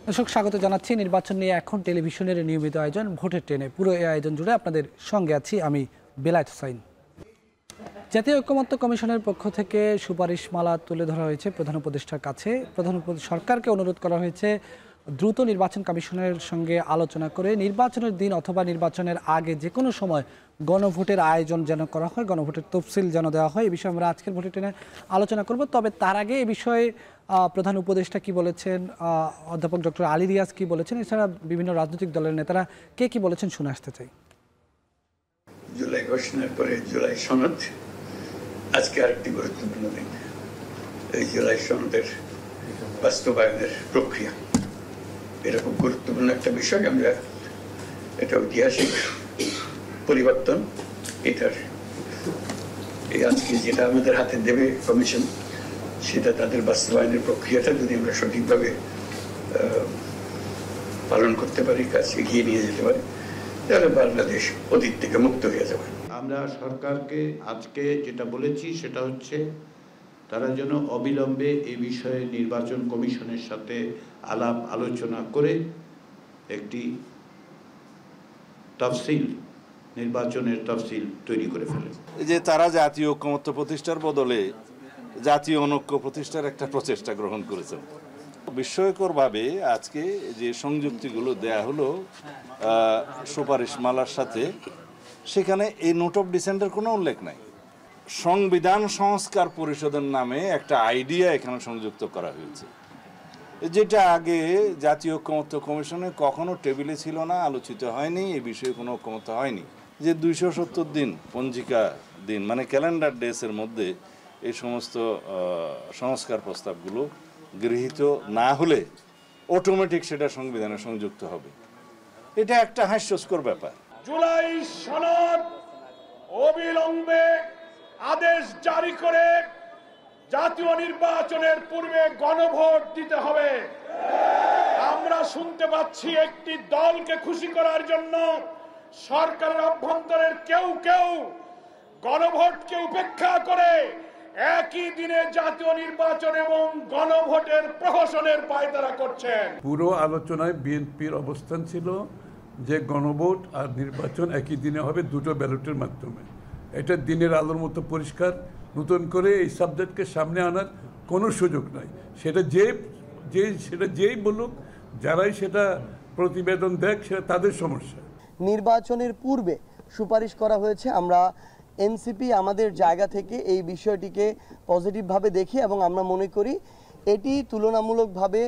দর্শক স্বাগত জানাচ্ছি নির্বাচন নিয়ে এখন টেলিভিশনের নিয়মিত আয়োজন ভোটের ট্রেনে। পুরো এই আয়োজন জুড়ে আপনাদের সঙ্গে আছি আমি বেলায়েত হোসাইন। জাতীয় ঐকমত্য কমিশনের পক্ষ থেকে সুপারিশমালা তুলে ধরা হয়েছে প্রধান উপদেষ্টার কাছে। সরকারকে অনুরোধ করা হয়েছে দ্রুত নির্বাচন কমিশনের সঙ্গে আলোচনা করে নির্বাচনের দিন অথবা নির্বাচনের আগে যে কোনো সময় গণভোটের আয়োজন যেন করা হয়, গণভোটের তফসিল যেন দেওয়া হয়। এই বিষয়ে আমরা আজকের ভোটের ট্রেনে আলোচনা করব। তবে তার আগে এ বিষয়ে প্রধান উপদেষ্টা কি বলেছেন, অধ্যাপক ডক্টর আলী রিয়াজ কি বলেছেন, এছাড়া বিভিন্ন রাজনৈতিক দলের নেতারা কে কি বলেছেন শুনে আসতে চাই। জুলাই ঘোষণার পরে জুলাই সনদ আজকে আরেকটি গুরুত্বপূর্ণ দিন। এই জুলাই সনদের বাস্তবায়নের প্রক্রিয়া এটা খুব গুরুত্বপূর্ণ একটা বিষয়। আমরা এটা ঐতিহাসিক পরিবর্তন। এটার এই আজকে যেটা আমাদের হাতে দেবে কমিশন, সেটা তাদের বাস্তবায়নের প্রক্রিয়াটা যদি আমরা সঠিকভাবে পালন করতে পারি, কাজ এগিয়ে নিয়ে যেতে পারি, তাহলে বাংলাদেশ অতীত থেকে মুক্ত হয়ে যাবে। আমরা সরকারকে আজকে যেটা বলেছি সেটা হচ্ছে তারা যেন অবিলম্বে এই বিষয়ে নির্বাচন কমিশনের সাথে আলাপ আলোচনা করে একটি তফসিল, নির্বাচনের তফসিল তৈরি করে ফেলে। যে তারা জাতীয় ঐকমত্য প্রতিষ্ঠার বদলে জাতীয় অনৈক্য প্রতিষ্ঠার একটা প্রচেষ্টা গ্রহণ করেছেন। বিস্ময়করভাবে আজকে যে সংযুক্তিগুলো দেয়া হলো সুপারিশমালার সাথে, সেখানে এই নোট অফ ডিসেন্টের কোনো উল্লেখ নাই। সংবিধান সংস্কার পরিষদের নামে একটা আইডিয়া এখানে সংযুক্ত করা হয়েছে, যেটা আগে জাতীয় ঐকমত্য কমিশনে কখনো টেবিলে ছিল না, আলোচিত হয়নি, এই বিষয়ে কোনো ঐকমত্য হয়নি। যে 270 দিন পঞ্জিকা দিন মানে ক্যালেন্ডার ডেসের মধ্যে এই সমস্ত সংস্কার প্রস্তাবগুলো গৃহীত না হলে অটোমেটিক সেটা সংবিধানে সংযুক্ত হবে। এটা একটা হাস্যস্কর ব্যাপার। জুলাই সনদ অবিলম্বে আদেশ জারি করে জাতীয় নির্বাচনের পূর্বে গণভোট দিতে হবে। আমরা শুনতে পাচ্ছি একটি দলকে খুশি করার জন্য সরকারের অভ্যন্তরের কেউ গণভোটকে উপেক্ষা করে একই দিনে জাতীয় নির্বাচন এবং গণভোটের প্রহসনের পায়তারা করছেন। পুরো আলোচনায় বিএনপির অবস্থান ছিল যে গণভোট আর নির্বাচন একই দিনে হবে, দুটো ব্যালটের মাধ্যমে। এটা দিনের আলোর মতো পরিষ্কার। নতুন করে এই সাবজেক্টকে সামনে আনার কোনো সুযোগ নাই। সেটা যেই বলুক, যারাই সেটা প্রতিবেদন দেখ, সেটা তাদের সমস্যা। নির্বাচনের পূর্বে সুপারিশ করা হয়েছে। আমরা এনসিপি আমাদের জায়গা থেকে এই বিষয়টিকে পজিটিভভাবে দেখি এবং আমরা মনে করি এটি তুলনামূলকভাবে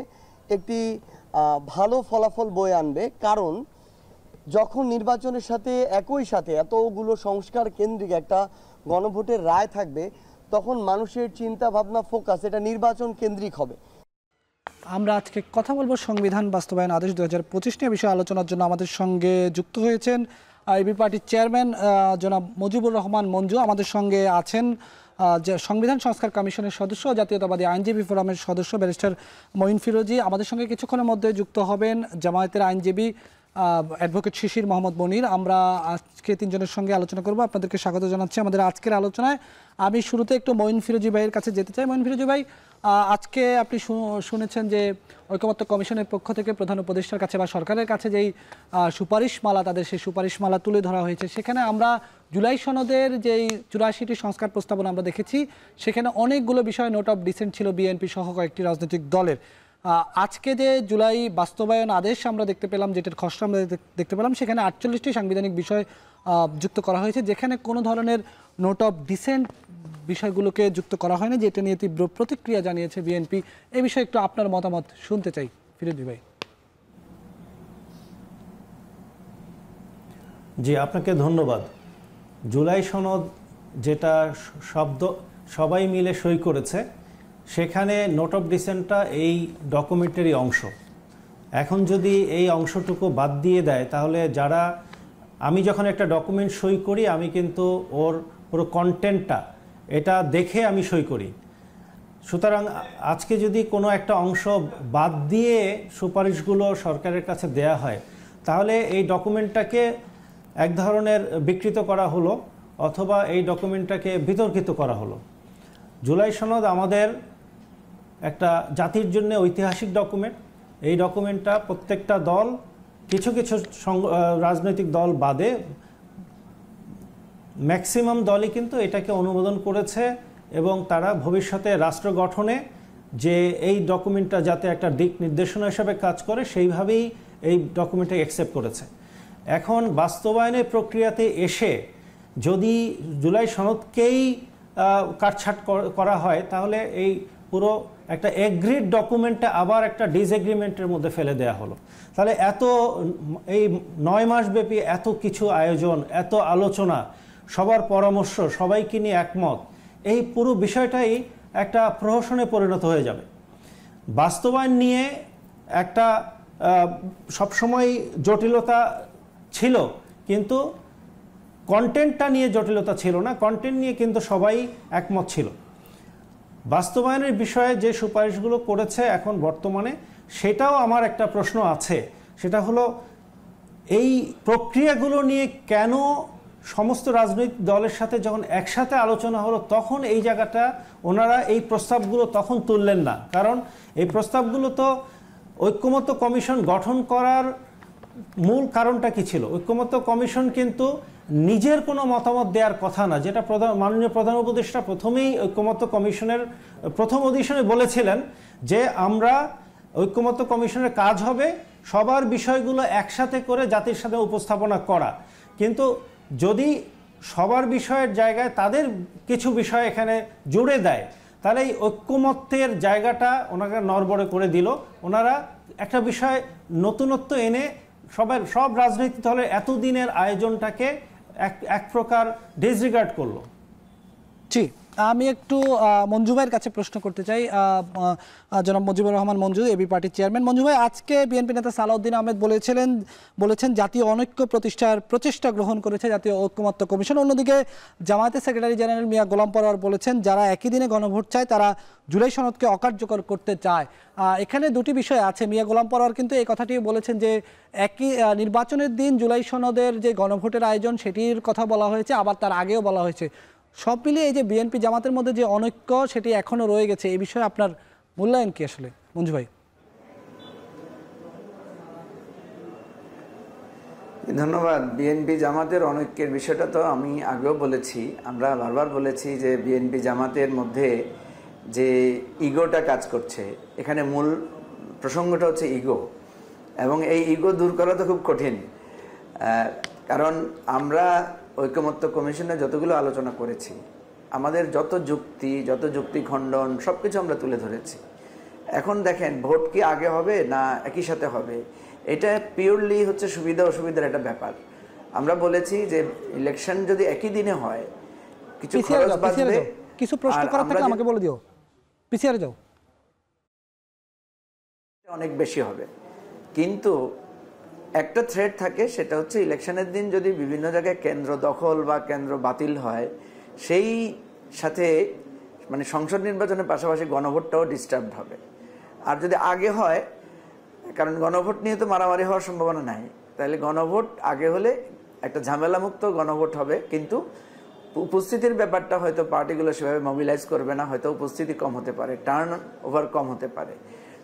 একটি ভালো ফলাফল বয়ে আনবে। কারণ যখন নির্বাচনের সাথে একই সাথে এতগুলো সংস্কার কেন্দ্রিক একটা গণভোটের রায় থাকবে, তখন মানুষের চিন্তা ভাবনা ফোকাস এটা নির্বাচন কেন্দ্রিক হবে। আমরা আজকে কথা বলবো সংবিধান বাস্তবায়ন আদেশ 2025 নিয়ে। বিষয়ে আলোচনার জন্য আমাদের সঙ্গে যুক্ত হয়েছেন এবি পার্টির চেয়ারম্যান জনাব মুজিবুর রহমান মঞ্জু। আমাদের সঙ্গে আছেন সংবিধান সংস্কার কমিশনের সদস্য, জাতীয়তাবাদী আইনজীবী ফোরামের সদস্য ব্যারিস্টার মঈন ফিরোজী। আমাদের সঙ্গে কিছুক্ষণের মধ্যে যুক্ত হবেন জামায়াতের আইনজীবী অ্যাডভোকেট শিশির মোহাম্মদ মনির। আমরা আজকে তিনজনের সঙ্গে আলোচনা করব। আপনাদেরকে স্বাগত জানাচ্ছি আমাদের আজকের আলোচনায়। আমি শুরুতে একটু মঈন ফিরোজী ভাইয়ের কাছে যেতে চাই। মঈন ফিরোজী ভাই, আজকে আপনি শুনেছেন যে ঐকমত্য কমিশনের পক্ষ থেকে প্রধান উপদেষ্টার কাছে বা সরকারের কাছে যেই সুপারিশমালা, তাদের সেই সুপারিশমালা তুলে ধরা হয়েছে, সেখানে আমরা জুলাই সনদের যেই 84টি সংস্কার প্রস্তাবনা আমরা দেখেছি, সেখানে অনেকগুলো বিষয় নোট অফ ডিসেন্ট ছিল বিএনপি সহ কয়েকটি রাজনৈতিক দলের। আজকে যে জুলাই বাস্তবায়ন আদেশ আমরা দেখতে পেলাম, যেটার খসড়া আমরা দেখতে পেলাম, সেখানে 48টি সাংবিধানিক বিষয় যুক্ত করা হয়েছে, যেখানে কোনো ধরনের নোট অফ ডিসেন্ট বিষয়গুলোকে যুক্ত করা হয়নি, যেটা নিয়ে তীব্র প্রতিক্রিয়া জানিয়েছে বিএনপি। এই বিষয়ে একটু আপনার মতামত শুনতে চাই ফিরোজী ভাই। জি, আপনাকে ধন্যবাদ। জুলাই সনদ যেটা সবাই মিলে সই করেছে, সেখানে নোট অফ ডিসেন্টটা এই ডকুমেন্টেরই অংশ। এখন যদি এই অংশটুকু বাদ দিয়ে দেয়, তাহলে আমি যখন একটা ডকুমেন্ট সই করি, আমি কিন্তু ওর পুরো কন্টেন্টটা এটা দেখে আমি সই করি। সুতরাং আজকে যদি কোনো একটা অংশ বাদ দিয়ে সুপারিশগুলো সরকারের কাছে দেয়া হয়, তাহলে এই ডকুমেন্টটাকে এক ধরনের বিকৃত করা হলো, অথবা এই ডকুমেন্টটাকে বিতর্কিত করা হলো। জুলাই সনদ আমাদের একটা জাতির জন্য ঐতিহাসিক ডকুমেন্ট। এই ডকুমেন্টটা প্রত্যেকটা দল কিছু কিছু রাজনৈতিক দল বাদে ম্যাক্সিমাম দলই কিন্তু এটাকে অনুমোদন করেছে এবং তারা ভবিষ্যতে রাষ্ট্র গঠনে যে এই ডকুমেন্টটা যাতে একটা দিক নির্দেশনা হিসেবে কাজ করে সেইভাবেই এই ডকুমেন্টটা অ্যাকসেপ্ট করেছে। এখন বাস্তবায়নের প্রক্রিয়াতে এসে যদি জুলাই সনদকেই কাটছাট করা হয় তাহলে এই পুরো একটা এগ্রিড ডকুমেন্টটা আবার একটা ডিসএগ্রিমেন্টের মধ্যে ফেলে দেওয়া হলো। তাহলে এই 9 মাস ব্যাপী এত কিছু আয়োজন, এত আলোচনা, সবার পরামর্শ, সবাইকে নিয়ে একমত, এই পুরো বিষয়টাই একটা প্রহসনে পরিণত হয়ে যাবে। বাস্তবায়ন নিয়ে একটা সবসময় জটিলতা ছিল, কিন্তু কন্টেন্টটা নিয়ে জটিলতা ছিল না, কন্টেন্ট নিয়ে কিন্তু সবাই একমত ছিল। বাস্তবায়নের বিষয়ে যে সুপারিশগুলো করেছে এখন বর্তমানে, সেটাও আমার একটা প্রশ্ন আছে, সেটা হলো এই প্রক্রিয়াগুলো নিয়ে কেন সমস্ত রাজনৈতিক দলের সাথে যখন একসাথে আলোচনা হলো তখন এই জায়গাটা ওনারা এই প্রস্তাবগুলো তখন তুললেন না? কারণ এই প্রস্তাবগুলো তো ঐক্যমত্য কমিশন গঠন করার মূল কারণটা কি ছিল? ঐক্যমত্য কমিশন কিন্তু নিজের কোনো মতামত দেওয়ার কথা না, যেটা মাননীয় প্রধান উপদেষ্টা প্রথমেই ঐক্যমত্য কমিশনের প্রথম অধিবেশনে বলেছিলেন যে আমরা ঐক্যমত্য কমিশনের কাজ হবে সবার বিষয়গুলো একসাথে করে জাতির সাথে উপস্থাপনা করা। কিন্তু যদি সবার বিষয়ের জায়গায় তাদের কিছু বিষয় এখানে জুড়ে দেয় তাহলে এই ঐক্যমত্যের জায়গাটা ওনারা নড়বড়ে করে দিল। ওনারা একটা বিষয় নতুনত্ব এনে সব রাজনৈতিক দলের এতদিনের আয়োজনটাকে এক প্রকার ডিসরিগার্ড করলো। জি, আমি একটু মঞ্জু ভাইয়ের কাছে প্রশ্ন করতে চাই। জনাব মুজিবুর রহমান মঞ্জু, এবি পার্টির চেয়ারম্যান। মঞ্জু ভাই, আজকে বিএনপি নেতা সালাউদ্দিন আহমেদ বলেছেন জাতীয় অনৈক্য প্রতিষ্ঠার প্রচেষ্টা গ্রহণ করেছে জাতীয় ঐক্যমত্য কমিশন। অন্যদিকে জামায়াতের সেক্রেটারি জেনারেল মিয়া গোলাম পরোয়ার বলেছেন যারা একই দিনে গণভোট চায় তারা জুলাই সনদকে অকার্যকর করতে চায়। এখানে দুটি বিষয় আছে। মিয়া গোলাম পরোয়ার কিন্তু এই কথাটি বলেছেন যে একই নির্বাচনের দিন জুলাই সনদের যে গণভোটের আয়োজন সেটির কথা বলা হয়েছে, আবার তার আগেও বলা হয়েছে। সব মিলিয়ে এই যে বিএনপি জামাতের মধ্যে যে অনৈক্য সেটি এখনো রয়ে গেছে, এই বিষয়ে আপনার মূল্যায়ন কি আসলে মঞ্জু ভাই? ধন্যবাদ। বিএনপি জামাতের অনৈক্যের বিষয়টা তো আমি আগেও বলেছি, আমরা বারবার বলেছি যে বিএনপি জামাতের মধ্যে যে ইগোটা কাজ করছে, এখানে মূল প্রসঙ্গটা হচ্ছে ইগো, এবং এই ইগো দূর করা তো খুব কঠিন। কারণ আমরা ঐক্যমত্য কমিশনে যতগুলো আলোচনা করেছি, আমাদের যত যুক্তি খণ্ডন সব কিছু আমরা তুলে ধরেছি। এখন দেখেন ভোট কি আগে হবে না একই সাথে হবে, এটা পিওরলি হচ্ছে সুবিধা অসুবিধার একটা ব্যাপার। আমরা বলেছি যে ইলেকশন যদি একই দিনে হয় কিছু খরচ বাঁচবে, কিছু প্রশ্ন করার থাকলে আমাকে বলে দিও, পিছিয়ে যাও, অনেক বেশি হবে। কিন্তু একটা থ্রেট থাকে, সেটা হচ্ছে ইলেকশনের দিন যদি বিভিন্ন জায়গায় কেন্দ্র দখল বা কেন্দ্র বাতিল হয়, সেই সাথে মানে সংসদ নির্বাচনের পাশাপাশি গণভোটটাও ডিস্টার্বড হবে। আর যদি আগে হয়, কারণ গণভোট নিয়ে তো মারামারি হওয়ার সম্ভাবনা নাই, তাহলে গণভোট আগে হলে একটা ঝামেলামুক্ত গণভোট হবে, কিন্তু উপস্থিতির ব্যাপারটা হয়তো পার্টিগুলো সেভাবে মোবিলাইজ করবে না, হয়তো উপস্থিতি কম হতে পারে, টার্ন ওভার কম হতে পারে।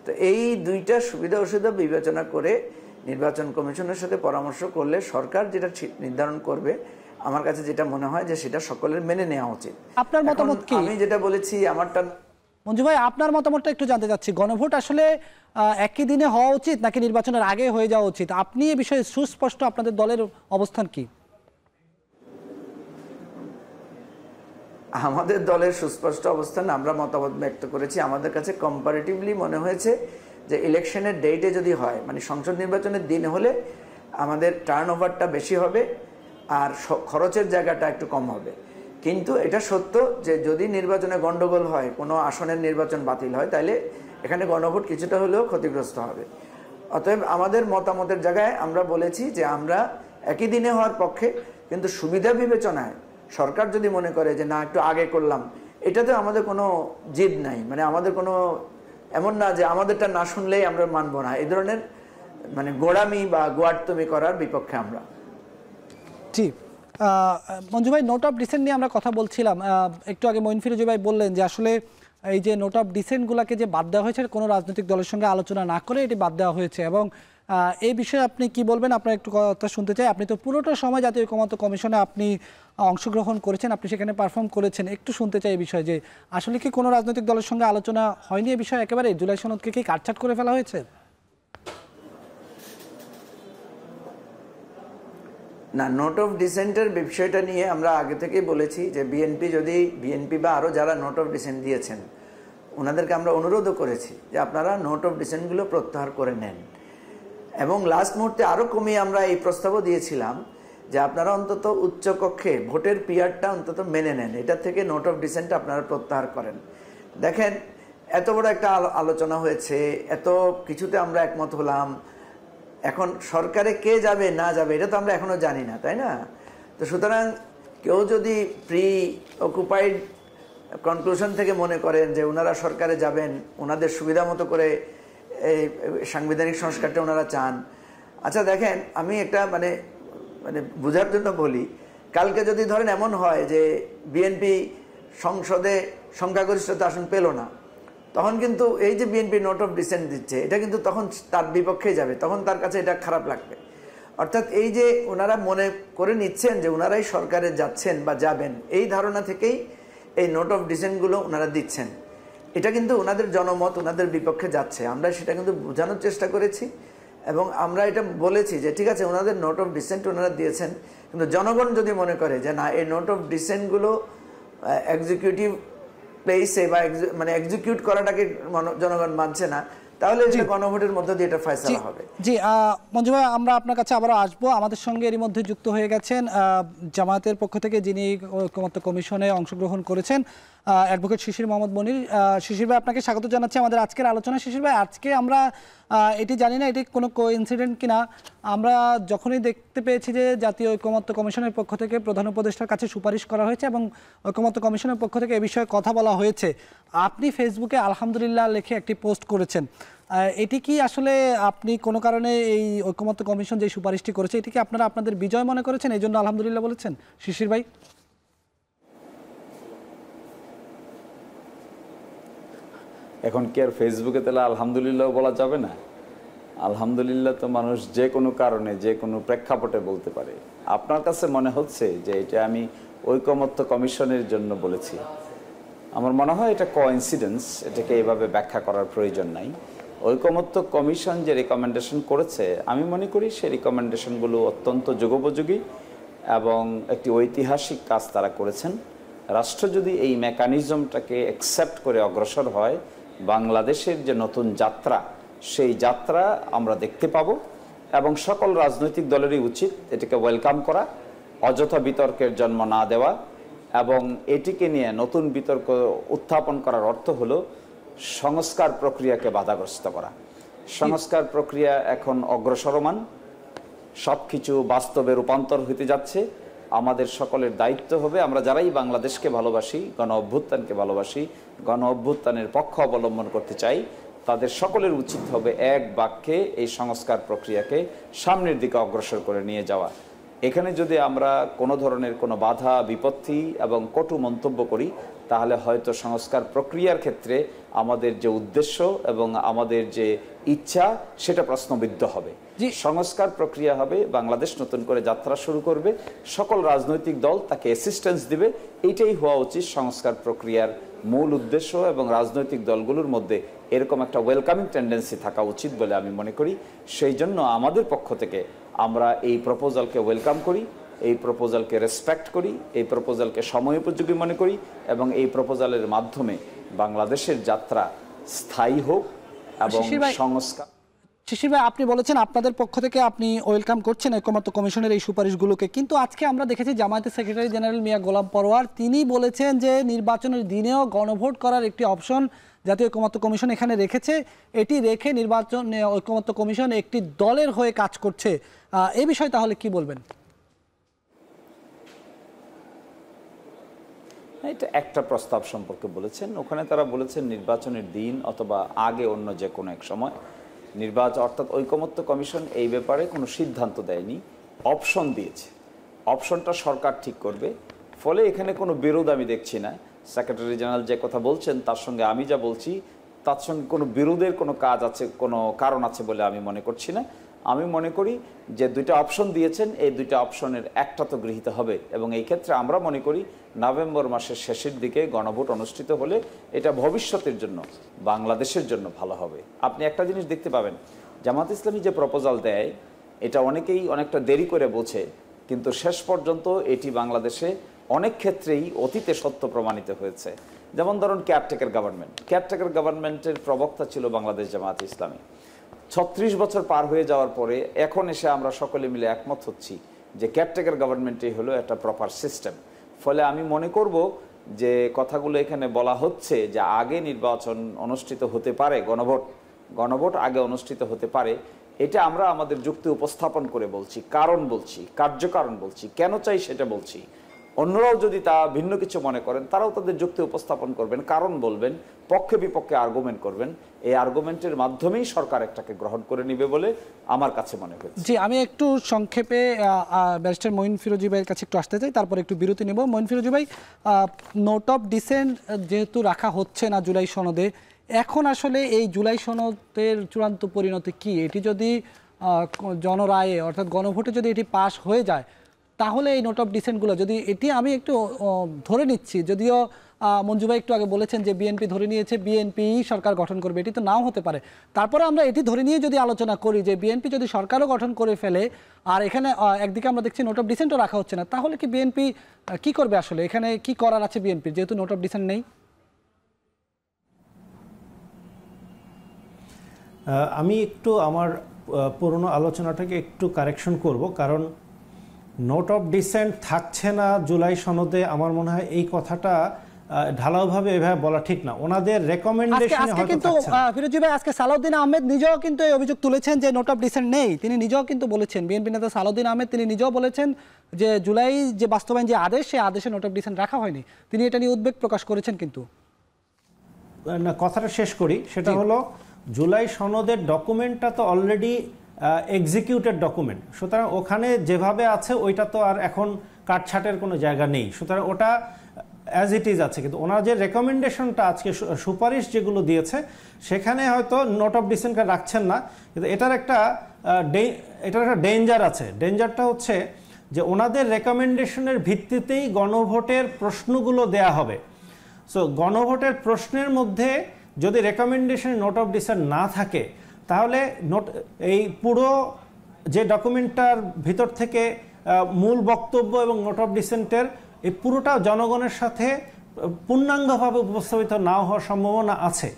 তো এই দুইটা সুবিধা অসুবিধা বিবেচনা করে নির্বাচন কমিশনের সাথে পরামর্শ করলে সরকার যেটা নির্ধারণ করবে, আমার কাছে যেটা মনে হয় যে সেটা সকলের মেনে নেওয়া উচিত। আপনার মতামত কি? আমি যেটা বলেছি আমারটা। মঞ্জু ভাই, আপনার মতামতটা একটু জানতে চাচ্ছি। গণভোট আসলে একই দিনে হওয়া উচিত নাকি নির্বাচনের আগে হয়ে যাওয়া উচিত? আপনি এই বিষয়ে সুস্পষ্ট, আপনাদের দলের অবস্থান কি? আমাদের দলের সুস্পষ্ট অবস্থান, আমরা মতামত ব্যক্ত করেছি। আমাদের কাছে কম্পারেটিভলি মনে হয়েছে যে ইলেকশনের ডেটে যদি হয়, মানে সংসদ নির্বাচনের দিন হলে আমাদের টার্ন ওভারটা বেশি হবে আর খরচের জায়গাটা একটু কম হবে। কিন্তু এটা সত্য যে যদি নির্বাচনে গন্ডগোল হয়, কোনো আসনের নির্বাচন বাতিল হয়, তাহলে এখানে গণভোট কিছুটা হলেও ক্ষতিগ্রস্ত হবে। অতএব আমাদের মতামতের জায়গায় আমরা বলেছি যে আমরা একই দিনে হওয়ার পক্ষে, কিন্তু সুবিধা বিবেচনায় সরকার যদি মনে করে যে না একটু আগে করলাম, এটাতে আমাদের কোনো জিদ নাই, মানে আমাদের কোনো এমন না যে আমাদেরটা না শুনলেই আমরা মানবো না, এই ধরনের মানে গোড়ামি বা গোয়ার্তমি করার বিপক্ষে আমরা। জি, মঞ্জু ভাই, নোট অফ ডিসেন্ট নিয়ে আমরা কথা বলছিলাম একটু আগে। মঈন ফিরোজ ভাই বললেন যে আসলে এই যে নোট অফ ডিসেন্টগুলোকে যে বাদ দেওয়া হয়েছে কোনো রাজনৈতিক দলের সঙ্গে আলোচনা না করে এটি বাদ দেওয়া হয়েছে, এবং এই বিষয়ে আপনি কি বলবেন? আপনার একটু কথা শুনতে চাই। আপনি তো পুরোটা সময় জাতীয় ঐকমত্য কমিশনে আপনি অংশগ্রহণ করেছেন, আপনি সেখানে পারফর্ম করেছেন, একটু শুনতে চাই এই বিষয়ে যে আসলে কি কোনো রাজনৈতিক দলের সঙ্গে আলোচনা হয়নি এই বিষয়ে একেবারে? জুলাই সনদকে কি কাটছাট করে ফেলা হয়েছে? না, নোট অফ ডিসেন্টের বিষয়টা নিয়ে আমরা আগে থেকেই বলেছি যে বিএনপি বা আরও যারা নোট অফ ডিসেন্ট দিয়েছেন ওনাদেরকে আমরা অনুরোধও করেছি যে আপনারা নোট অফ ডিসেন্টগুলো প্রত্যাহার করে নেন, এবং লাস্ট মুহূর্তে আরও কমিয়ে আমরা এই প্রস্তাবও দিয়েছিলাম যে আপনারা অন্তত উচ্চকক্ষে ভোটের পিরিয়ডটা অন্তত মেনে নেন, এটা থেকে নোট অফ ডিসেন্ট আপনারা প্রত্যাহার করেন। দেখেন, এত বড় একটা আলোচনা হয়েছে, এত কিছুতে আমরা একমত হলাম, এখন সরকারে কে যাবে না যাবে এটা তো আমরা এখনো জানি না, তাই না? তো সুতরাং কেউ যদি প্রি অকুপাইড কনক্লুশন থেকে মনে করেন যে ওনারা সরকারে যাবেন, ওনাদের সুবিধা মতো করে এই সাংবিধানিক সংস্কারটা ওনারা চান। আচ্ছা দেখেন, আমি একটা মানে বোঝার জন্য বলি, কালকে যদি ধরেন এমন হয় যে বিএনপি সংসদে সংখ্যাগরিষ্ঠতা আসন পেল না, তখন কিন্তু এই যে বিএনপি নোট অফ ডিসেন্ট দিচ্ছে এটা কিন্তু তখন তার বিপক্ষেই যাবে, তখন তার কাছে এটা খারাপ লাগবে। অর্থাৎ এই যে ওনারা মনে করে নিচ্ছেন যে ওনারাই সরকারে যাচ্ছেন বা যাবেন, এই ধারণা থেকেই এই নোট অফ ডিসেন্টগুলো ওনারা দিচ্ছেন। এটা কিন্তু ওনাদের জনমত ওনাদের বিপক্ষে যাচ্ছে, আমরা সেটা কিন্তু বোঝানোর চেষ্টা করেছি, এবং আমরা এটা বলেছি যে ঠিক আছে ওনাদের নোট অফ ডিসেন্ট ওনারা দিয়েছেন, কিন্তু জনগণ যদি মনে করে যে না এই নোট অফ ডিসেন্টগুলো এক্সিকিউটিভ প্লেসে বা মানে এক্সিকিউট করাটাকে জনগণ মানছে না, তাহলে গণভোটের মধ্য দিয়ে এটা ফয়সালা হবে। জি মঞ্জু ভাই, আমরা আপনার কাছে আবারও আসবো। আমাদের সঙ্গে এরই মধ্যে যুক্ত হয়ে গেছেন জামায়াতের পক্ষ থেকে যিনি ঐকমত্য কমিশনে অংশগ্রহণ করেছেন, অ্যাডভোকেট শিশির মোহাম্মদ মনির। শিশির ভাই, আপনাকে স্বাগত জানাচ্ছি আমাদের আজকের আলোচনা। শিশির ভাই, আজকে আমরা এটি জানি না এটি কোনো কোইন্সিডেন্ট কিনা, আমরা যখনই দেখতে পেয়েছি যে জাতীয় ঐকমত্য কমিশনের পক্ষ থেকে প্রধান উপদেষ্টার কাছে সুপারিশ করা হয়েছে এবং ঐকমত্য কমিশনের পক্ষ থেকে এ বিষয়ে কথা বলা হয়েছে, আপনি ফেসবুকে আলহামদুলিল্লাহ লিখে একটি পোস্ট করেছেন। এটি কি আসলে আপনি কোনো কারণে এই ঐকমত্য কমিশন যে সুপারিশটি করেছে এটি কি আপনারা আপনাদের বিজয় মনে করেছেন, এই জন্য আলহামদুলিল্লাহ বলেছেন? শিশির ভাই। এখন কি আর ফেসবুকে তাহলে আলহামদুলিল্লাহ বলা যাবে না? আলহামদুলিল্লাহ তো মানুষ যে কোনো কারণে যে কোনো প্রেক্ষাপটে বলতে পারে। আপনার কাছে মনে হচ্ছে যে এটা আমি ঐকমত্য কমিশনের জন্য বলেছি, আমার মনে হয় এটা কোইন্সিডেন্স, এটাকে এভাবে ব্যাখ্যা করার প্রয়োজন নাই। ঐকমত্য কমিশন যে রেকমেন্ডেশন করেছে আমি মনে করি সেই রেকমেন্ডেশনগুলো অত্যন্ত যুগোপযোগী এবং একটি ঐতিহাসিক কাজ তারা করেছেন। রাষ্ট্র যদি এই মেকানিজমটাকে অ্যাকসেপ্ট করে অগ্রসর হয়, বাংলাদেশের যে নতুন যাত্রা সেই যাত্রা আমরা দেখতে পাবো, এবং সকল রাজনৈতিক দলেরই উচিত এটাকে ওয়েলকাম করা, অযথা বিতর্কের জন্ম না দেওয়া, এবং এটিকে নিয়ে নতুন বিতর্ক উত্থাপন করার অর্থ হলো সংস্কার প্রক্রিয়াকে বাধাগ্রস্ত করা। সংস্কার প্রক্রিয়া এখন অগ্রসরমান, সব কিছু বাস্তবে রূপান্তর হতে যাচ্ছে। আমাদের সকলের দায়িত্ব হবে, আমরা যারাই বাংলাদেশকে ভালোবাসি, গণ অভ্যুত্থানকে ভালোবাসি, গণ অভ্যুত্থানের পক্ষ অবলম্বন করতে চাই, তাদের সকলের উচিত হবে এক বাক্যে এই সংস্কার প্রক্রিয়াকে সামনের দিকে অগ্রসর করে নিয়ে যাওয়া। এখানে যদি আমরা কোনো ধরনের কোনো বাধা বিপত্তি এবং কটু মন্তব্য করি তাহলে হয়তো সংস্কার প্রক্রিয়ার ক্ষেত্রে আমাদের যে উদ্দেশ্য এবং আমাদের যে ইচ্ছা সেটা প্রশ্নবিদ্ধ হবে। সংস্কার প্রক্রিয়া হবে, বাংলাদেশ নতুন করে যাত্রা শুরু করবে, সকল রাজনৈতিক দল তাকে অ্যাসিস্ট্যান্স দিবে, এইটাই হওয়া উচিত সংস্কার প্রক্রিয়ার মূল উদ্দেশ্য, এবং রাজনৈতিক দলগুলোর মধ্যে এরকম একটা ওয়েলকামিং টেন্ডেন্সি থাকা উচিত বলে আমি মনে করি। সেই জন্য আমাদের পক্ষ থেকে আমরা এই প্রপোজালকে ওয়েলকাম করি, এই প্রপোজালকে রেসপেক্ট করি, এই প্রপোজালকে সময়োপযোগী মনে করি, এবং এই প্রপোজালের মাধ্যমে বাংলাদেশের যাত্রা স্থায়ী হোক এবং সংস্কার। শিশির ভাই, আপনি বলেছেন আপনাদের পক্ষ থেকে আপনি ওয়েলকাম করছেন ঐকমত্য কমিশনের এই সুপারিশগুলোকে, কিন্তু আজকে আমরা দেখেছি জামায়াতের সেক্রেটারি জেনারেল মিয়া গোলাম পরোয়ার তিনি বলেছেন যে নির্বাচনের দিনেও গণভোট করার একটি অপশন জাতীয় ঐকমত্য কমিশন এখানে রেখেছে, এটি রেখে নির্বাচন ঐকমত্য কমিশন একটি দলের হয়ে কাজ করছে। এই বিষয়ে তাহলে কি বলবেন? এটা একটা প্রস্তাব সম্পর্কে বলেছেন, ওখানে তারা বলেছেন নির্বাচনের দিন অথবা আগে অন্য যে কোনো এক সময় নির্বাচন, অর্থাৎ ঐকমত্য কমিশন এই ব্যাপারে কোনো সিদ্ধান্ত দেয়নি, অপশন দিয়েছে। অপশনটা সরকার ঠিক করবে। ফলে এখানে কোনো বিরোধ আমি দেখছি না। সেক্রেটারি জেনারেল যে কথা বলছেন তার সঙ্গে আমি যা বলছি তার সঙ্গে কোনো বিরোধের কোনো কাজ আছে, কোনো কারণ আছে বলে আমি মনে করছি না। আমি মনে করি যে দুইটা অপশন দিয়েছেন, এই দুইটা অপশনের একটা তো গৃহীত হবে, এবং এই ক্ষেত্রে আমরা মনে করি নভেম্বর মাসের শেষের দিকে গণভোট অনুষ্ঠিত হলে এটা ভবিষ্যতের জন্য, বাংলাদেশের জন্য ভালো হবে। আপনি একটা জিনিস দেখতে পাবেন, জামাত ইসলামী যে প্রপোজাল দেয় এটা অনেকেই অনেকটা দেরি করে বোঝে, কিন্তু শেষ পর্যন্ত এটি বাংলাদেশে অনেক ক্ষেত্রেই অতীতে সত্য প্রমাণিত হয়েছে। যেমন ধরুন কেয়ারটেকার গভর্নমেন্ট, কেয়ারটেকার গভর্নমেন্টের প্রবক্তা ছিল বাংলাদেশ জামাত ইসলামী। 36 বছর পার হয়ে যাওয়ার পরে এখন এসে আমরা সকলে মিলে একমত হচ্ছি যে কেয়ারটেকার গভর্নমেন্টই হলো একটা প্রপার সিস্টেম। ফলে আমি মনে করব যে কথাগুলো এখানে বলা হচ্ছে যে আগে নির্বাচন অনুষ্ঠিত হতে পারে, গণভোট আগে অনুষ্ঠিত হতে পারে, এটা আমরা আমাদের যুক্তি উপস্থাপন করে বলছি, কারণ বলছি, কার্যকারণ বলছি, কেন চাই সেটা বলছি। অন্যরাও যদি তা ভিন্ন কিছু মনে করেন তারাও তাদের যুক্তি উপস্থাপন করবেন, কারণ বলবেন, পক্ষে বিপক্ষে আর্গুমেন্ট করবেন। এই আর্গুমেন্টের মাধ্যমেই সরকার একটাকে গ্রহণ করে নিবে বলে আমার কাছে মনে হচ্ছে। জি, আমি একটু সংক্ষেপে ব্যারিস্টার মঈন ফিরোজী ভাইয়ের কাছে একটু আসতে চাই, তারপর একটু বিরতি নেব। মঈন ফিরোজী ভাই, নোট অফ ডিসেন্ট যেহেতু রাখা হচ্ছে না জুলাই সনদে, এখন আসলে এই জুলাই সনদের চূড়ান্ত পরিণতি কি? এটি যদি জনরায়ে অর্থাৎ গণভোটে যদি এটি পাস হয়ে যায় তাহলে এই নোট অফ ডিসেন্টগুলো যদি, এটি আমি একটু ধরে নিচ্ছি, যদিও মঞ্জু ভাই একটু আগে বলেছেন যে বিএনপি ধরে নিয়েছে বিএনপি সরকার গঠন করবে, এটি তো নাও হতে পারে। তারপরে আমরা এটি ধরে নিয়ে যদি আলোচনা করি যে বিএনপি যদি সরকারও গঠন করে ফেলে, আর এখানে একদিকে আমরা দেখছি নোট অফ ডিসেন্টও রাখা হচ্ছে না, তাহলে কি বিএনপি কি করবে? আসলে এখানে কি করার আছে বিএনপি যেহেতু নোট অফ ডিসেন্ট নেই? আমি একটু আমার পুরনো আলোচনাটাকে একটু কারেকশন করব, কারণ নোট অফ ডিসেন্ট থাকছে না জুলাই সনদে, আমার মনে হয় এই কথাটা ঢালাওভাবে এভাবে বলা ঠিক না। ওনাদের রেকমেন্ডেশনে হয়তো কিন্তু ফিরোজী ভাই, আজকে সালাউদ্দিন আহমেদ নিজেও কিন্তু এই অভিযোগ তুলেছেন যে নোট অফ ডিসেন্ট নেই। তিনি নিজেও কিন্তু বলেছেন, বিএনপি নেতা সালাউদ্দিন আহমেদ তিনি নিজেও বলেছেন যে জুলাই যে বাস্তবায়ন যে আদেশ, সেই আদেশে নোট অফ ডিসেন্ট রাখা হয়নি। তিনি এটা নিয়ে উদ্বেগ প্রকাশ করেছেন। কিন্তু না, কথাটা শেষ করি, সেটা হলো জুলাই সনদের ডকুমেন্টটা তো অলরেডি এক্সিকিউটেড ডকুমেন্ট, সুতরাং ওখানে যেভাবে আছে ওইটা তো আর এখন কাটছাটের কোনো জায়গা নেই, সুতরাং ওটা অ্যাজ ইট ইজ আছে। কিন্তু ওনার যে রেকমেন্ডেশনটা আজকে সুপারিশ যেগুলো দিয়েছে সেখানে হয়তো নোট অফ ডিসেন্টটা রাখছেন না, কিন্তু এটার একটা ডেঞ্জার আছে। ডেঞ্জারটা হচ্ছে যে ওনাদের রেকমেন্ডেশনের ভিত্তিতেই গণভোটের প্রশ্নগুলো দেয়া হবে। সো গণভোটের প্রশ্নের মধ্যে যদি রেকমেন্ডেশনে নোট অফ ডিসেন্ট না থাকে তাহলে এই পুরো যে ডকুমেন্টটার ভিতর থেকে মূল বক্তব্য এবং নোট অফ ডিসেন্টের এই পুরোটা জনগণের সাথে পূর্ণাঙ্গভাবে উপস্থাপিত না হওয়ার সম্ভাবনা আছে।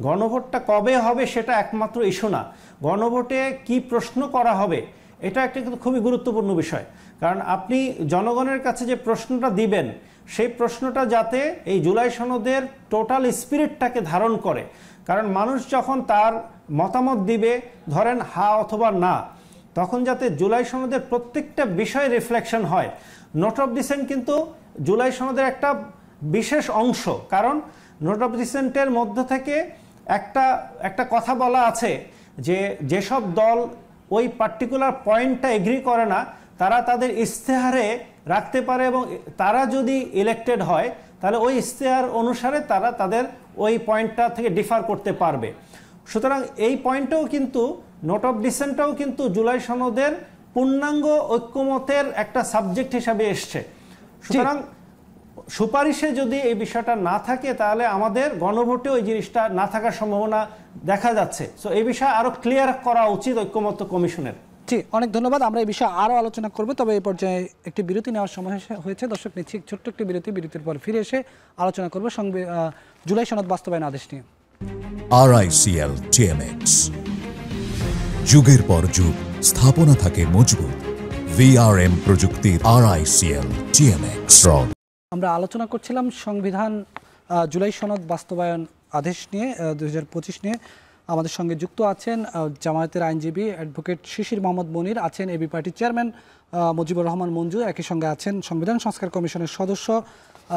গণভোটটা কবে হবে সেটা একমাত্র ইস্যু না, গণভোটে কি প্রশ্ন করা হবে এটা একটা কিন্তু খুবই গুরুত্বপূর্ণ বিষয়। কারণ আপনি জনগণের কাছে যে প্রশ্নটা দিবেন সেই প্রশ্নটা যাতে এই জুলাই সনদের টোটাল স্পিরিটটাকে ধারণ করে। কারণ মানুষ যখন তার মতামত দিবে, ধরেন হা অথবা না, তখন যাতে জুলাই সনদের প্রত্যেকটা বিষয়ে রিফ্লেকশন হয়। নোট অফ ডিসেন্ট কিন্তু জুলাই সনদের একটা বিশেষ অংশ, কারণ নোট অফ ডিসেন্টের মধ্য থেকে একটা কথা বলা আছে যে যেসব দল ওই পার্টিকুলার পয়েন্টটা এগ্রি করে না তারা তাদের ইস্তেহারে রাখতে পারে, এবং তারা যদি ইলেক্টেড হয় তাহলে ওই ইস্তেহার অনুসারে তারা তাদের ওই পয়েন্টটা থেকে ডিফার করতে পারবে। সুতরাং এই পয়েন্টটাও কিন্তু, নোট অফ ডিসেন্টটাও কিন্তু জুলাই সনদের পূর্ণাঙ্গ ঐক্যমতের একটা সাবজেক্ট হিসাবে এসছে। সুতরাং সুপারিশে যদি এই বিষয়টা না থাকে তাহলে আমাদের গণভোটে ওই জিনিসটা না থাকার সম্ভাবনা দেখা যাচ্ছে। সো এই বিষয়ে আরো ক্লিয়ার করা উচিত ঐক্যমত্য কমিশনের। জি, অনেক ধন্যবাদ। আমরা এই বিষয়ে আরও আলোচনা করব, তবে এই পর্যায়ে একটি বিরতি নেওয়ার সময় হয়েছে। দর্শক, নিচ্ছি ছোট্ট একটি বিরতির পর ফিরে এসে আলোচনা করব জুলাই সনদ বাস্তবায়ন আদেশ নিয়ে। RICL TMX, যুগের পর যুগ স্থাপনা থাকে মজবুত। VRM প্রযুক্তির RICL TMX। আমরা আলোচনা করছিলাম সংবিধান জুলাই সনদ বাস্তবায়ন আদেশ নিয়ে 2025 নিয়ে। আমাদের সঙ্গে যুক্ত আছেন জামায়াতের আইনজীবী অ্যাডভোকেট শিশির মোহাম্মদ মনির, আছেন এবি পার্টির চেয়ারম্যান মুজিবুর রহমান মঞ্জু, একই সঙ্গে আছেন সংবিধান সংস্কার কমিশনের সদস্য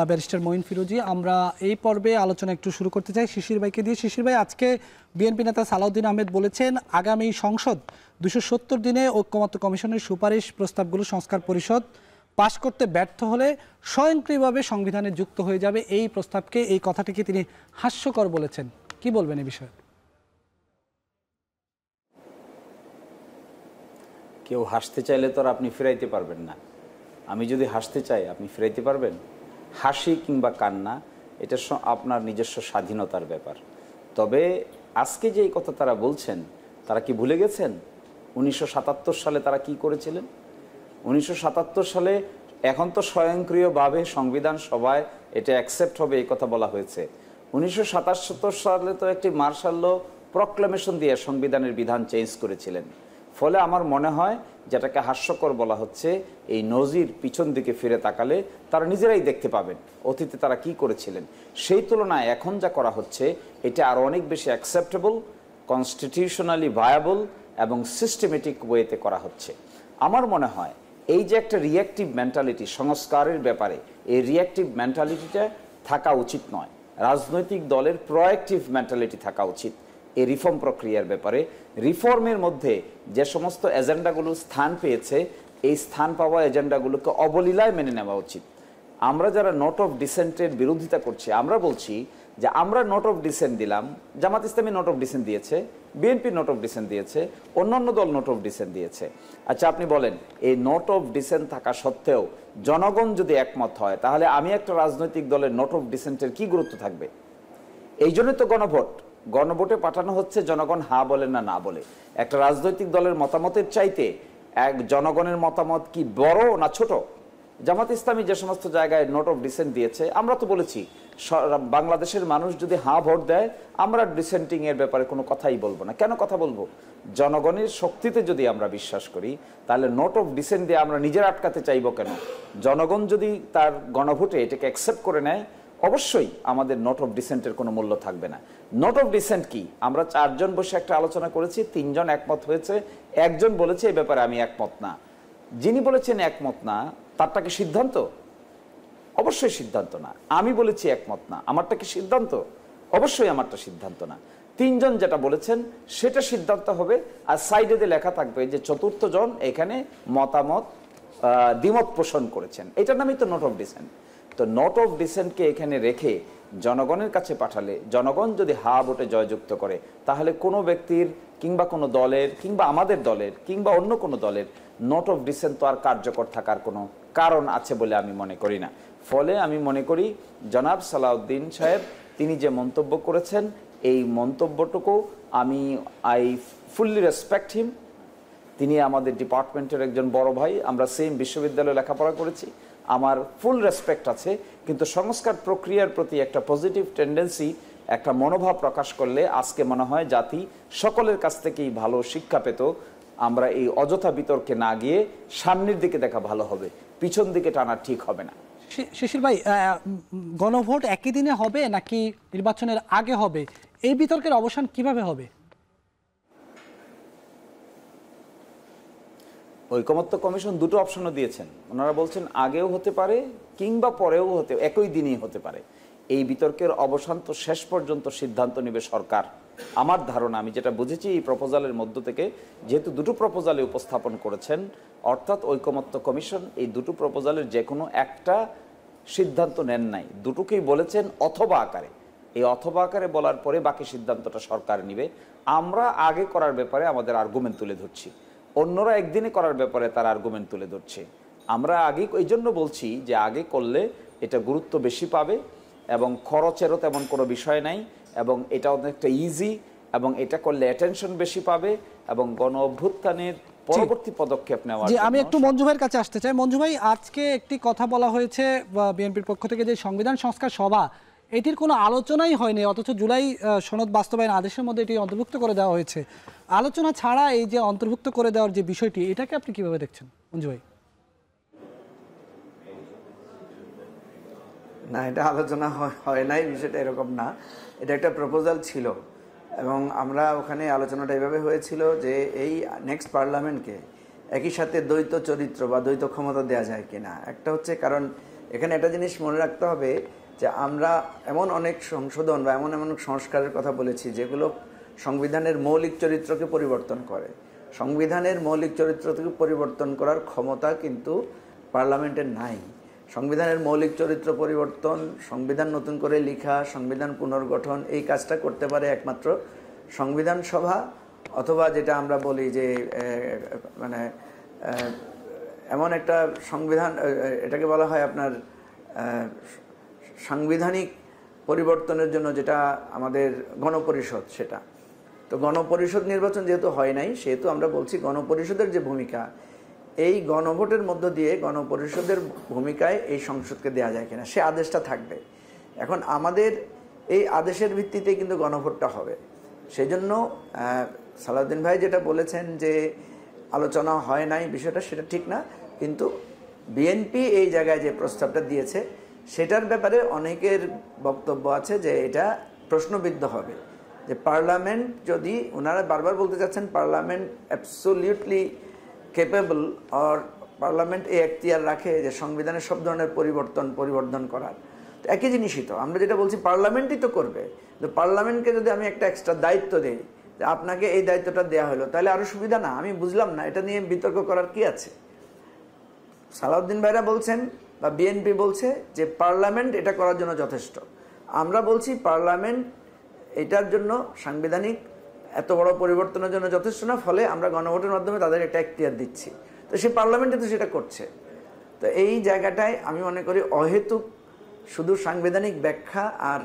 ব্যারিস্টার মঈন ফিরোজী। আমরা এই পর্বে আলোচনা একটু শুরু করতে চাই শিশির ভাইকে দিয়ে। শিশির ভাই, আজকে বিএনপি নেতা সালাউদ্দিন আহমেদ বলেছেন আগামী সংসদ 270 দিনে ঐক্যমত্য কমিশনের সুপারিশ প্রস্তাবগুলো সংস্কার পরিষদ পাশ করতে ব্যর্থ হলে স্বয়ংক্রিয়ভাবে সংবিধানে যুক্ত হয়ে যাবে। এই প্রস্তাবকে, এই কথাটিকে তিনি হাস্যকর বলেছেন। কি বলবেন এই বিষয়ে? কেউ হাসতে চাইলে তো আর আপনি ফেরাইতে পারবেন না। আমি যদি হাসতে চাই আপনি ফেরাইতে পারবেন? হাসি কিংবা কান্না এটা আপনার নিজস্ব স্বাধীনতার ব্যাপার। তবে আজকে যে এই কথা তারা বলছেন, তারা কি ভুলে গেছেন 1977 সালে তারা কি করেছিলেন? 1977 সালে, এখন তো স্বয়ংক্রিয়ভাবে সংবিধান সভায় এটা অ্যাকসেপ্ট হবে এই কথা বলা হয়েছে। 1977 সালে তো একটি মার্শাল ল প্রক্লেমেশন দিয়ে সংবিধানের বিধান চেঞ্জ করেছিলেন। ফলে আমার মনে হয় যেটাকে হাস্যকর বলা হচ্ছে, এই নজির পিছন দিকে ফিরে তাকালে তারা নিজেরাই দেখতে পাবেন অতীতে তারা কি করেছিলেন। সেই তুলনায় এখন যা করা হচ্ছে এটা আরও অনেক বেশি অ্যাকসেপ্টেবল, কনস্টিটিউশনালি ভায়াবল এবং সিস্টেমেটিক ওয়েতে করা হচ্ছে। আমার মনে হয় এই যে একটা রিঅ্যাক্টিভ মেন্টালিটি সংস্কারের ব্যাপারে, এই রিঅ্যাক্টিভ মেন্টালিটিটা থাকা উচিত নয়। রাজনৈতিক দলের প্রোঅ্যাক্টিভ মেন্টালিটি থাকা উচিত এই রিফর্ম প্রক্রিয়ার ব্যাপারে। রিফর্মের মধ্যে যে সমস্ত এজেন্ডাগুলো স্থান পেয়েছে, এই স্থান পাওয়া এজেন্ডাগুলোকে অবলীলায় মেনে নেওয়া উচিত। আমরা যারা নোট অফ ডিসেন্টের বিরোধিতা করছি, আমরা বলছি যে আমরা নোট অফ ডিসেন্ট দিলাম, Jamaat Islami note of dissent দিয়েছে, বিএনপি নোট অফ ডিসেন্ট দিয়েছে, অন্যান্য দল নোট অফ ডিসেন্ট দিয়েছে। আচ্ছা আপনি বলেন, এই নোট অফ ডিসেন্ট থাকা সত্ত্বেও জনগণ যদি একমত হয়, তাহলে আমি একটা রাজনৈতিক দলের নোট অফ ডিসেন্টের কি গুরুত্ব থাকবে? এই জন্যই তো গণভোটে পাঠানো হচ্ছে, জনগণ হা বলে না বলে। একটা রাজনৈতিক দলের মতামতের চাইতে এক জনগণের মতামত কি বড় না ছোট? জামাত ইসলামী যে সমস্ত জায়গায় নোট অফ ডিসেন্ট দিয়েছে, আমরা তো বলেছি বাংলাদেশের মানুষ যদি হা ভোট দেয়, আমরা ডিসেন্টিং এর ব্যাপারে কোনো কথাই বলবো না। কেন কথা বলবো? জনগণের শক্তিতে যদি আমরা বিশ্বাস করি, তাহলে নোট অফ ডিসেন্ট দিয়ে আমরা নিজের আটকাতে চাইবো কেন? জনগণ যদি তার গণভোটে এটাকে অ্যাকসেপ্ট করে নেয়, অবশ্যই আমাদের নোট অফ ডিসেন্টের কোনো মূল্য থাকবে না। নোট অফ ডিসেন্ট কি? আমরা 4 জন বসে একটা আলোচনা করেছি, 3 জন একমত হয়েছে, একজন বলেছে এই ব্যাপারে আমি একমত না। যিনি বলেছেন একমত না, তারটা কি সিদ্ধান্ত? অবশ্যই সিদ্ধান্ত না। আমি বলেছি একমত না, আমারটা কি সিদ্ধান্ত? অবশ্যই আমারটা সিদ্ধান্ত না। 3 জন যেটা বলেছেন সেটা সিদ্ধান্ত হবে, আর সাইডে দিয়ে লেখা থাকবে যে 4র্থ জন এখানে দ্বিমত পোষণ করেছেন। এটার নামই তো নোট অফ ডিসেন্ট। তো নোট অফ ডিসেন্টকে এখানে রেখে জনগণের কাছে পাঠালে, জনগণ যদি হা ভোটে জয়যুক্ত করে, তাহলে কোনো ব্যক্তির কিংবা কোনো দলের কিংবা আমাদের দলের কিংবা অন্য কোনো দলের নোট অফ ডিসেন্ট তো আর কার্যকর থাকার কোনো কারণ আছে বলে আমি মনে করি না। ফলে আমি মনে করি জনাব সালাউদ্দিন সাহেব তিনি যে মন্তব্য করেছেন, এই মন্তব্যটুকু আই ফুললি রেসপেক্ট হিম। তিনি আমাদের ডিপার্টমেন্টের একজন বড় ভাই, আমরা সেম বিশ্ববিদ্যালয়ে লেখাপড়া করেছি, আমার ফুল রেসপেক্ট আছে। কিন্তু সংস্কার প্রক্রিয়ার প্রতি একটা পজিটিভ টেন্ডেন্সি, একটা মনোভাব প্রকাশ করলে আজকে মনে হয় জাতি সকলের কাছ থেকেই ভালো শিক্ষা পেত। আমরা এই অযথা বিতর্কে না গিয়ে সামনের দিকে দেখা ভালো হবে, পিছন দিকে টানা ঠিক হবে না। শিশির ভাই, গণভোট একই দিনে হবে নাকি নির্বাচনের আগে হবে? এই বিতর্কের অবসান কিভাবে হবে? ঐকমত্য কমিশন দুটো অপশনও দিয়েছেন। ওনারা বলছেন আগেও হতে পারে কিংবা পরেও একই দিনই হতে পারে। এই বিতর্কের অবসান তো শেষ পর্যন্ত সিদ্ধান্ত নেবে সরকার। আমার ধারণা, আমি যেটা বুঝেছি এই প্রপোজালের মধ্য থেকে, যেহেতু দুটো প্রপোজালে উপস্থাপন করেছেন, অর্থাৎ ঐকমত্য কমিশন এই দুটো প্রপোজালের যে কোনো একটা সিদ্ধান্ত নেন নাই, দুটোকেই বলেছেন অথবা আকারে। এই অথবা আকারে বলার পরে বাকি সিদ্ধান্তটা সরকার নিবে। আমরা আগে করার ব্যাপারে আমাদের আর্গুমেন্ট তুলে ধরছি, অন্যরা একদিনে করার ব্যাপারে তার আর্গুমেন্ট তুলে ধরছে। আমরা আগে এই জন্য বলছি যে আগে করলে এটা গুরুত্ব বেশি পাবে এবং খরচেরও তেমন কোনো বিষয় নাই, এবং এটা অনেকটা ইজি, এবং এটা করলে অ্যাটেনশন বেশি পাবে এবং গণ অভ্যুত্থানের পরবর্তী পদক্ষেপ নেওয়া। আমি একটু মঞ্জু ভাইয়ের কাছে আসতে চাই। মঞ্জু ভাই, আজকে একটি কথা বলা হয়েছে বিএনপির পক্ষ থেকে যে সংবিধান সংস্কার সভা, এটির কোনো আলোচনাই হয়নি, অথচ জুলাই সনদ বাস্তবায়ন আদেশের মধ্যে এটি অন্তর্ভুক্ত করে দেওয়া হয়েছে। আলোচনা ছাড়া এই যে অন্তর্ভুক্ত করে দেওয়ার যে বিষয়টি, এটাকে আপনি কিভাবে দেখছেন মঞ্জু ভাই? না, এটা আলোচনা হয় নাই, বিষয়টা এরকম না। এটা একটা প্রপোজাল ছিল এবং আমরা ওখানে আলোচনাটা এভাবে হয়েছিল যে এই নেক্সট পার্লামেন্টকে একই সাথে দ্বৈত চরিত্র বা দ্বৈত ক্ষমতা দেওয়া যায় কিনা। একটা হচ্ছে, কারণ এখানে একটা জিনিস মনে রাখতে হবে যে আমরা এমন অনেক সংশোধন বা এমন সংস্কারের কথা বলেছি যেগুলো সংবিধানের মৌলিক চরিত্রকে পরিবর্তন করে। সংবিধানের মৌলিক চরিত্রকে পরিবর্তন করার ক্ষমতা কিন্তু পার্লামেন্টের নাই। সংবিধানের মৌলিক চরিত্র পরিবর্তন, সংবিধান নতুন করে লেখা, সংবিধান পুনর্গঠন, এই কাজটা করতে পারে একমাত্র সংবিধান সভা, অথবা যেটা আমরা বলি যে মানে এমন একটা সংবিধান, এটাকে বলা হয় আপনার সাংবিধানিক পরিবর্তনের জন্য যেটা আমাদের গণপরিষদ, সেটা। তো গণপরিষদ নির্বাচন যেহেতু হয় নাই, সেহেতু আমরা বলছি গণপরিষদের যে ভূমিকা, এই গণভোটের মধ্য দিয়ে গণপরিষদের ভূমিকায় এই সংসদকে দেওয়া যায় কিনা, সে আদেশটা থাকবে। এখন আমাদের এই আদেশের ভিত্তিতে কিন্তু গণভোটটা হবে। সেই জন্য সালাউদ্দিন ভাই যেটা বলেছেন যে আলোচনা হয় নাই, বিষয়টা সেটা ঠিক না, কিন্তু বিএনপি এই জায়গায় যে প্রস্তাবটা দিয়েছে সেটার ব্যাপারে অনেকের বক্তব্য আছে যে এটা প্রশ্নবিদ্ধ হবে, যে পার্লামেন্ট যদি, ওনারা বারবার বলতে চাচ্ছেন পার্লামেন্ট অ্যাবসোলিউটলি ক্যাপেবল, আর পার্লামেন্ট এই এখতিয়ার রাখে যে সংবিধানের সব ধরনের পরিবর্তন করার। তো একই জিনিসই তো আমরা যেটা বলছি, পার্লামেন্টই তো করবে। তো পার্লামেন্টকে যদি আমি একটা এক্সট্রা দায়িত্ব দিই যে আপনাকে এই দায়িত্বটা দেওয়া হলো, তাহলে আরও সুবিধা না? আমি বুঝলাম না, এটা নিয়ে বিতর্ক করার কি আছে? সালাউদ্দিন ভাইরা বলছেন বা বিএনপি বলছে যে পার্লামেন্ট এটা করার জন্য যথেষ্ট। আমরা বলছি পার্লামেন্ট এটার জন্য সাংবিধানিক এত বড় পরিবর্তনের জন্য যথেষ্ট না, ফলে আমরা গণভোটের মাধ্যমে তাদের একটা এখতিয়ার দিচ্ছি। তো সেই পার্লামেন্টে তো সেটা করছে। তো এই জায়গাটায় আমি মনে করি অহেতুক শুধু সাংবিধানিক ব্যাখ্যা, আর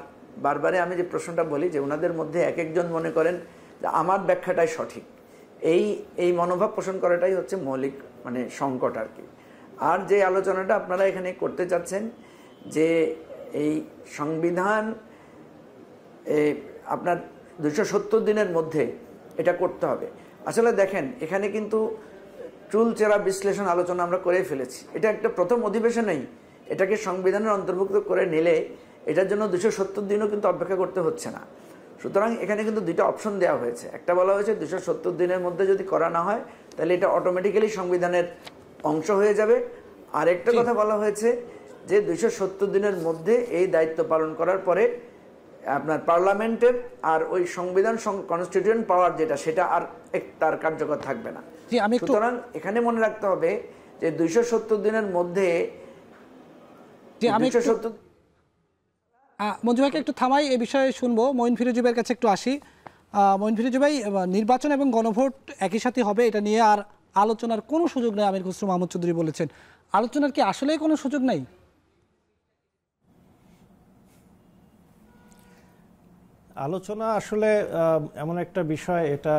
বারবারে আমি যে প্রশ্নটা বলি যে ওনাদের মধ্যে এক একজন মনে করেন যে আমার ব্যাখ্যাটাই সঠিক, এই মনোভাব পোষণ করাটাই হচ্ছে মৌলিক মানে সংকট আর কি। আর যে আলোচনাটা আপনারা এখানে করতে চাচ্ছেন যে এই সংবিধান আপনার 270 দিনের মধ্যে এটা করতে হবে, আসলে দেখেন এখানে কিন্তু চুলচেরা বিশ্লেষণ আলোচনা আমরা করে ফেলেছি। এটা একটা প্রথম অধিবেশনেই এটাকে সংবিধানের অন্তর্ভুক্ত করে নিলে এটার জন্য 270 দিনও কিন্তু অপেক্ষা করতে হচ্ছে না। সুতরাং এখানে কিন্তু দুইটা অপশন দেওয়া হয়েছে। একটা বলা হয়েছে 270 দিনের মধ্যে যদি করা না হয় তাহলে এটা অটোমেটিক্যালি সংবিধানের অংশ হয়ে যাবে। আর একটা কথা বলা হয়েছে যে 270 দিনের মধ্যে এই দায়িত্ব পালন করার পরে আপনার পার্লামেন্টের আর ওই সংবিধান কনস্টিটিউয়েন্ট পাওয়ার যেটা, সেটা আর তার কার্যকর থাকবে না। সুতরাং এখানে মনে রাখতে হবে যে 270 দিনের মধ্যে মঞ্জু ভাইকে একটু থামাই, এ বিষয়ে শুনবো। মঈন ফিরোজী ভাইয়ের কাছে একটু আসি। মঈন ফিরোজী ভাই, নির্বাচন এবং গণভোট একই সাথে হবে, এটা নিয়ে আর আলোচনার কোনো সুযোগ নেই, আমির খসরু মাহমুদ চৌধুরী বলেছেন। আলোচনার কি আসলেই কোনো সুযোগ নেই? আলোচনা আসলে এমন একটা বিষয়, এটা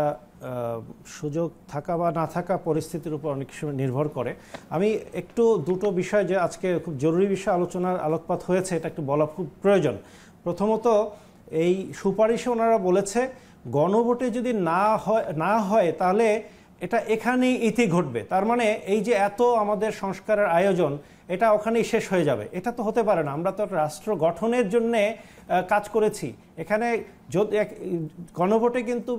সুযোগ থাকা বা না থাকা পরিস্থিতির উপর অনেক সময় নির্ভর করে। আমি একটু দুটো বিষয় যে আজকে খুব জরুরি বিষয় আলোচনার আলোকপাত হয়েছে, এটা একটু বলা খুব প্রয়োজন। প্রথমত, এই সুপারিশে ওনারা বলেছে গণভোটে যদি না হয় তাহলে এটা এখানেই ইতি ঘটবে। তার মানে এই যে এত আমাদের সংস্কারের আয়োজন, এটা ওখানেই শেষ হয়ে যাবে, এটা তো হতে পারে না। আমরা তো রাষ্ট্র গঠনের জন্যে কাজ করেছি। এখানে গণভোটে কিন্তু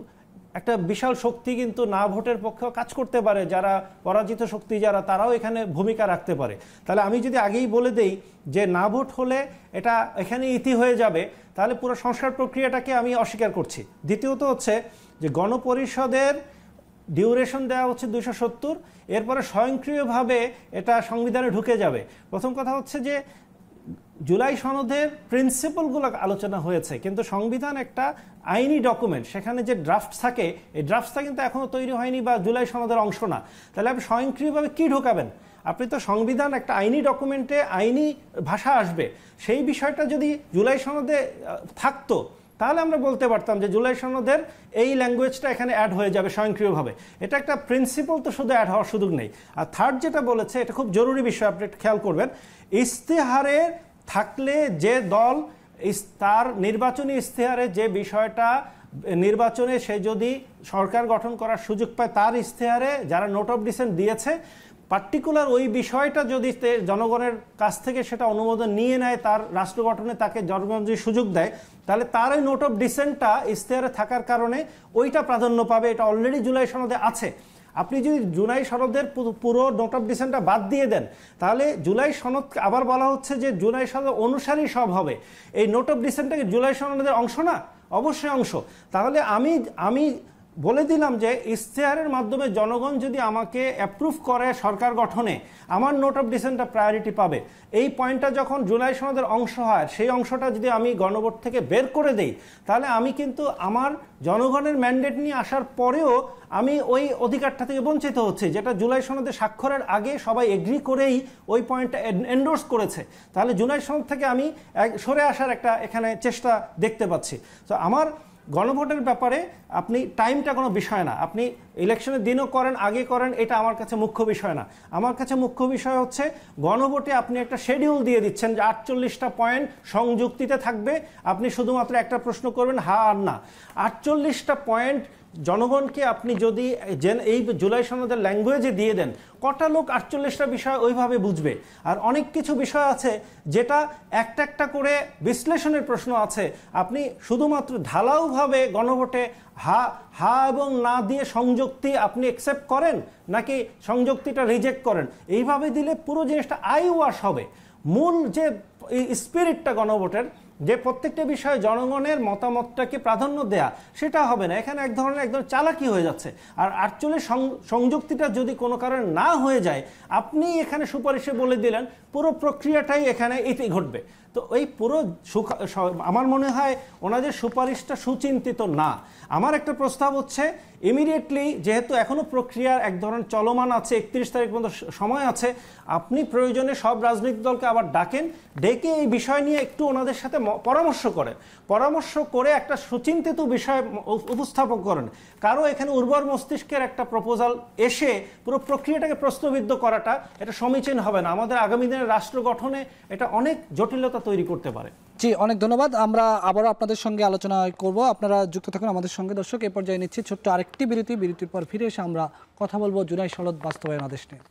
একটা বিশাল শক্তি কিন্তু না ভোটের পক্ষেও কাজ করতে পারে, যারা পরাজিত শক্তি যারা, তারাও এখানে ভূমিকা রাখতে পারে। তাহলে আমি যদি আগেই বলে দেই যে না ভোট হলে এটা এখানে ইতি হয়ে যাবে, তাহলে পুরো সংস্কার প্রক্রিয়াটাকে আমি অস্বীকার করছি। দ্বিতীয়ত হচ্ছে যে গণপরিষদের ডিউরেশন দেওয়া হচ্ছে 270, এরপরে স্বয়ংক্রিয়ভাবে এটা সংবিধানে ঢুকে যাবে। প্রথম কথা হচ্ছে যে জুলাই সনদের প্রিন্সিপালগুলো আলোচনা হয়েছে, কিন্তু সংবিধান একটা আইনি ডকুমেন্ট, সেখানে যে ড্রাফট থাকে এই ড্রাফটটা কিন্তু এখনও তৈরি হয়নি বা জুলাই সনদের অংশ না। তাহলে আপনি স্বয়ংক্রিয়ভাবে কী ঢোকাবেন? আপনি তো সংবিধান একটা আইনি ডকুমেন্টে আইনি ভাষা আসবে, সেই বিষয়টা যদি জুলাই সনদে থাকতো তাহলে আমরা বলতে পারতাম যে জুলাই সনদের এই ল্যাঙ্গুয়েজটা এখানে অ্যাড হয়ে যাবে স্বয়ংক্রিয়ভাবে। এটা একটা প্রিন্সিপাল, তো শুধু অ্যাড হওয়ার সুযোগ নেই। আর থার্ড যেটা বলেছে, এটা খুব জরুরি বিষয়, আপনি একটু খেয়াল করবেন, ইশতেহারে থাকলে যে দল তার নির্বাচনী ইশতেহারে যে বিষয়টা নির্বাচনে সে যদি সরকার গঠন করার সুযোগ পায়, তার ইশতেহারে যারা নোট অফ ডিসেন্ট দিয়েছে পার্টিকুলার ওই বিষয়টা যদি জনগণের কাছ থেকে সেটা অনুমোদন নিয়ে নেয়, তার রাষ্ট্র গঠনে তাকে জনগণ যদি সুযোগ দেয়, তাহলে তার ওই নোট অফ ডিসেন্টটা ইশতেহারে থাকার কারণে ওইটা প্রাধান্য পাবে। এটা অলরেডি জুলাই সনদে আছে। আপনি যদি জুলাই সনদের পুরো নোট অফ ডিসেন্টটা বাদ দিয়ে দেন, তাহলে জুলাই সনদ আবার বলা হচ্ছে যে জুলাই সনদ অনুসারেই সব হবে। এই নোট অফ ডিসেন্টটা কি জুলাই সনদের অংশ না? অবশ্যই অংশ। তাহলে আমি বলে দিলাম যে ইশতেহারের মাধ্যমে জনগণ যদি আমাকে অ্যাপ্রুভ করে সরকার গঠনে, আমার নোট অফ ডিসেন্টটা প্রায়োরিটি পাবে। এই পয়েন্টটা যখন জুলাই সনদের অংশ হয়, সেই অংশটা যদি আমি গণভোট থেকে বের করে দেই, তাহলে আমি কিন্তু আমার জনগণের ম্যান্ডেট নিয়ে আসার পরেও আমি ওই অধিকারটা থেকে বঞ্চিত হচ্ছি, যেটা জুলাই সনদে স্বাক্ষরের আগে সবাই এগ্রি করেই ওই পয়েন্টটা এন্ডোর্স করেছে। তাহলে জুলাই সনদ থেকে আমি সরে আসার একটা এখানে চেষ্টা দেখতে পাচ্ছি। তো আমার গণভোটের ব্যাপারে আপনি টাইমটা কোনো বিষয় না, আপনি ইলেকশনের দিনও করেন আগে করেন, এটা আমার কাছে মুখ্য বিষয় না। আমার কাছে মুখ্য বিষয় হচ্ছে গণভোটে আপনি একটা শিডিউল দিয়ে দিচ্ছেন যে 48টা পয়েন্ট সংযুক্তিতে থাকবে, আপনি শুধুমাত্র একটা প্রশ্ন করবেন হ্যাঁ আর না। 48টা পয়েন্ট জনগণকে আপনি যদি এই জুলাই সনদের ল্যাঙ্গুয়েজে দিয়ে দেন, কটা লোক 48টা বিষয় ওইভাবে বুঝবে? আর অনেক কিছু বিষয় আছে যেটা একটা একটা করে বিশ্লেষণের প্রশ্ন আছে, আপনি শুধুমাত্র ঢালাওভাবে গণভোটে হা এবং না দিয়ে সংযুক্তি আপনি অ্যাকসেপ্ট করেন নাকি সংযুক্তিটা রিজেক্ট করেন, এইভাবে দিলে পুরো জিনিসটা আই ওয়াশ হবে। মূল যে স্পিরিটটা গণভোটের, যে প্রত্যেকটা বিষয়ে জনগণের মতামতটাকে প্রাধান্য দেয়া, সেটা হবে না। এখানে এক ধরনের একদম চালাকি হয়ে যাচ্ছে। আর 48 সংযুক্তিটা যদি কোনো কারণে না হয়ে যায়, আপনি এখানে সুপারিশে বলে দিলেন, পুরো প্রক্রিয়াটাই এখানে ইতি ঘটবে। তো এই পুরো আমার মনে হয় ওনাদের সুপারিশটা সুচিন্তিত না। আমার একটা প্রস্তাব হচ্ছে ইমিডিয়েটলি, যেহেতু এখনো প্রক্রিয়ার এক ধরনের চলমান আছে, 31 তারিখ পর্যন্ত সময় আছে, আপনি প্রয়োজনে সব রাজনৈতিক দলকে আবার ডাকেন, ডেকে এই বিষয় নিয়ে একটু ওনাদের সাথে পরামর্শ করে একটা সুচিন্তিত বিষয় উপস্থাপন করেন। কারো এখানে উর্বর মস্তিষ্কের একটা প্রপোজাল এসে পুরো প্রক্রিয়াটাকে প্রশ্নবিদ্ধ করাটা এটা সমীচীন হবে না। আমাদের আগামী দিনের রাষ্ট্র গঠনে এটা অনেক জটিলতা তৈরি করতে পারে। জি, অনেক ধন্যবাদ। আমরা আবারও আপনাদের সঙ্গে আলোচনা করব, আপনারা যুক্ত থাকুন আমাদের সঙ্গে। দর্শক, এ পর্যায়ে নিচ্ছি ছোট্ট আরেকটি বিরতির পর ফিরে এসে আমরা কথা বলবো জুলাই সনদ বাস্তবায়ন আদেশ নিয়ে।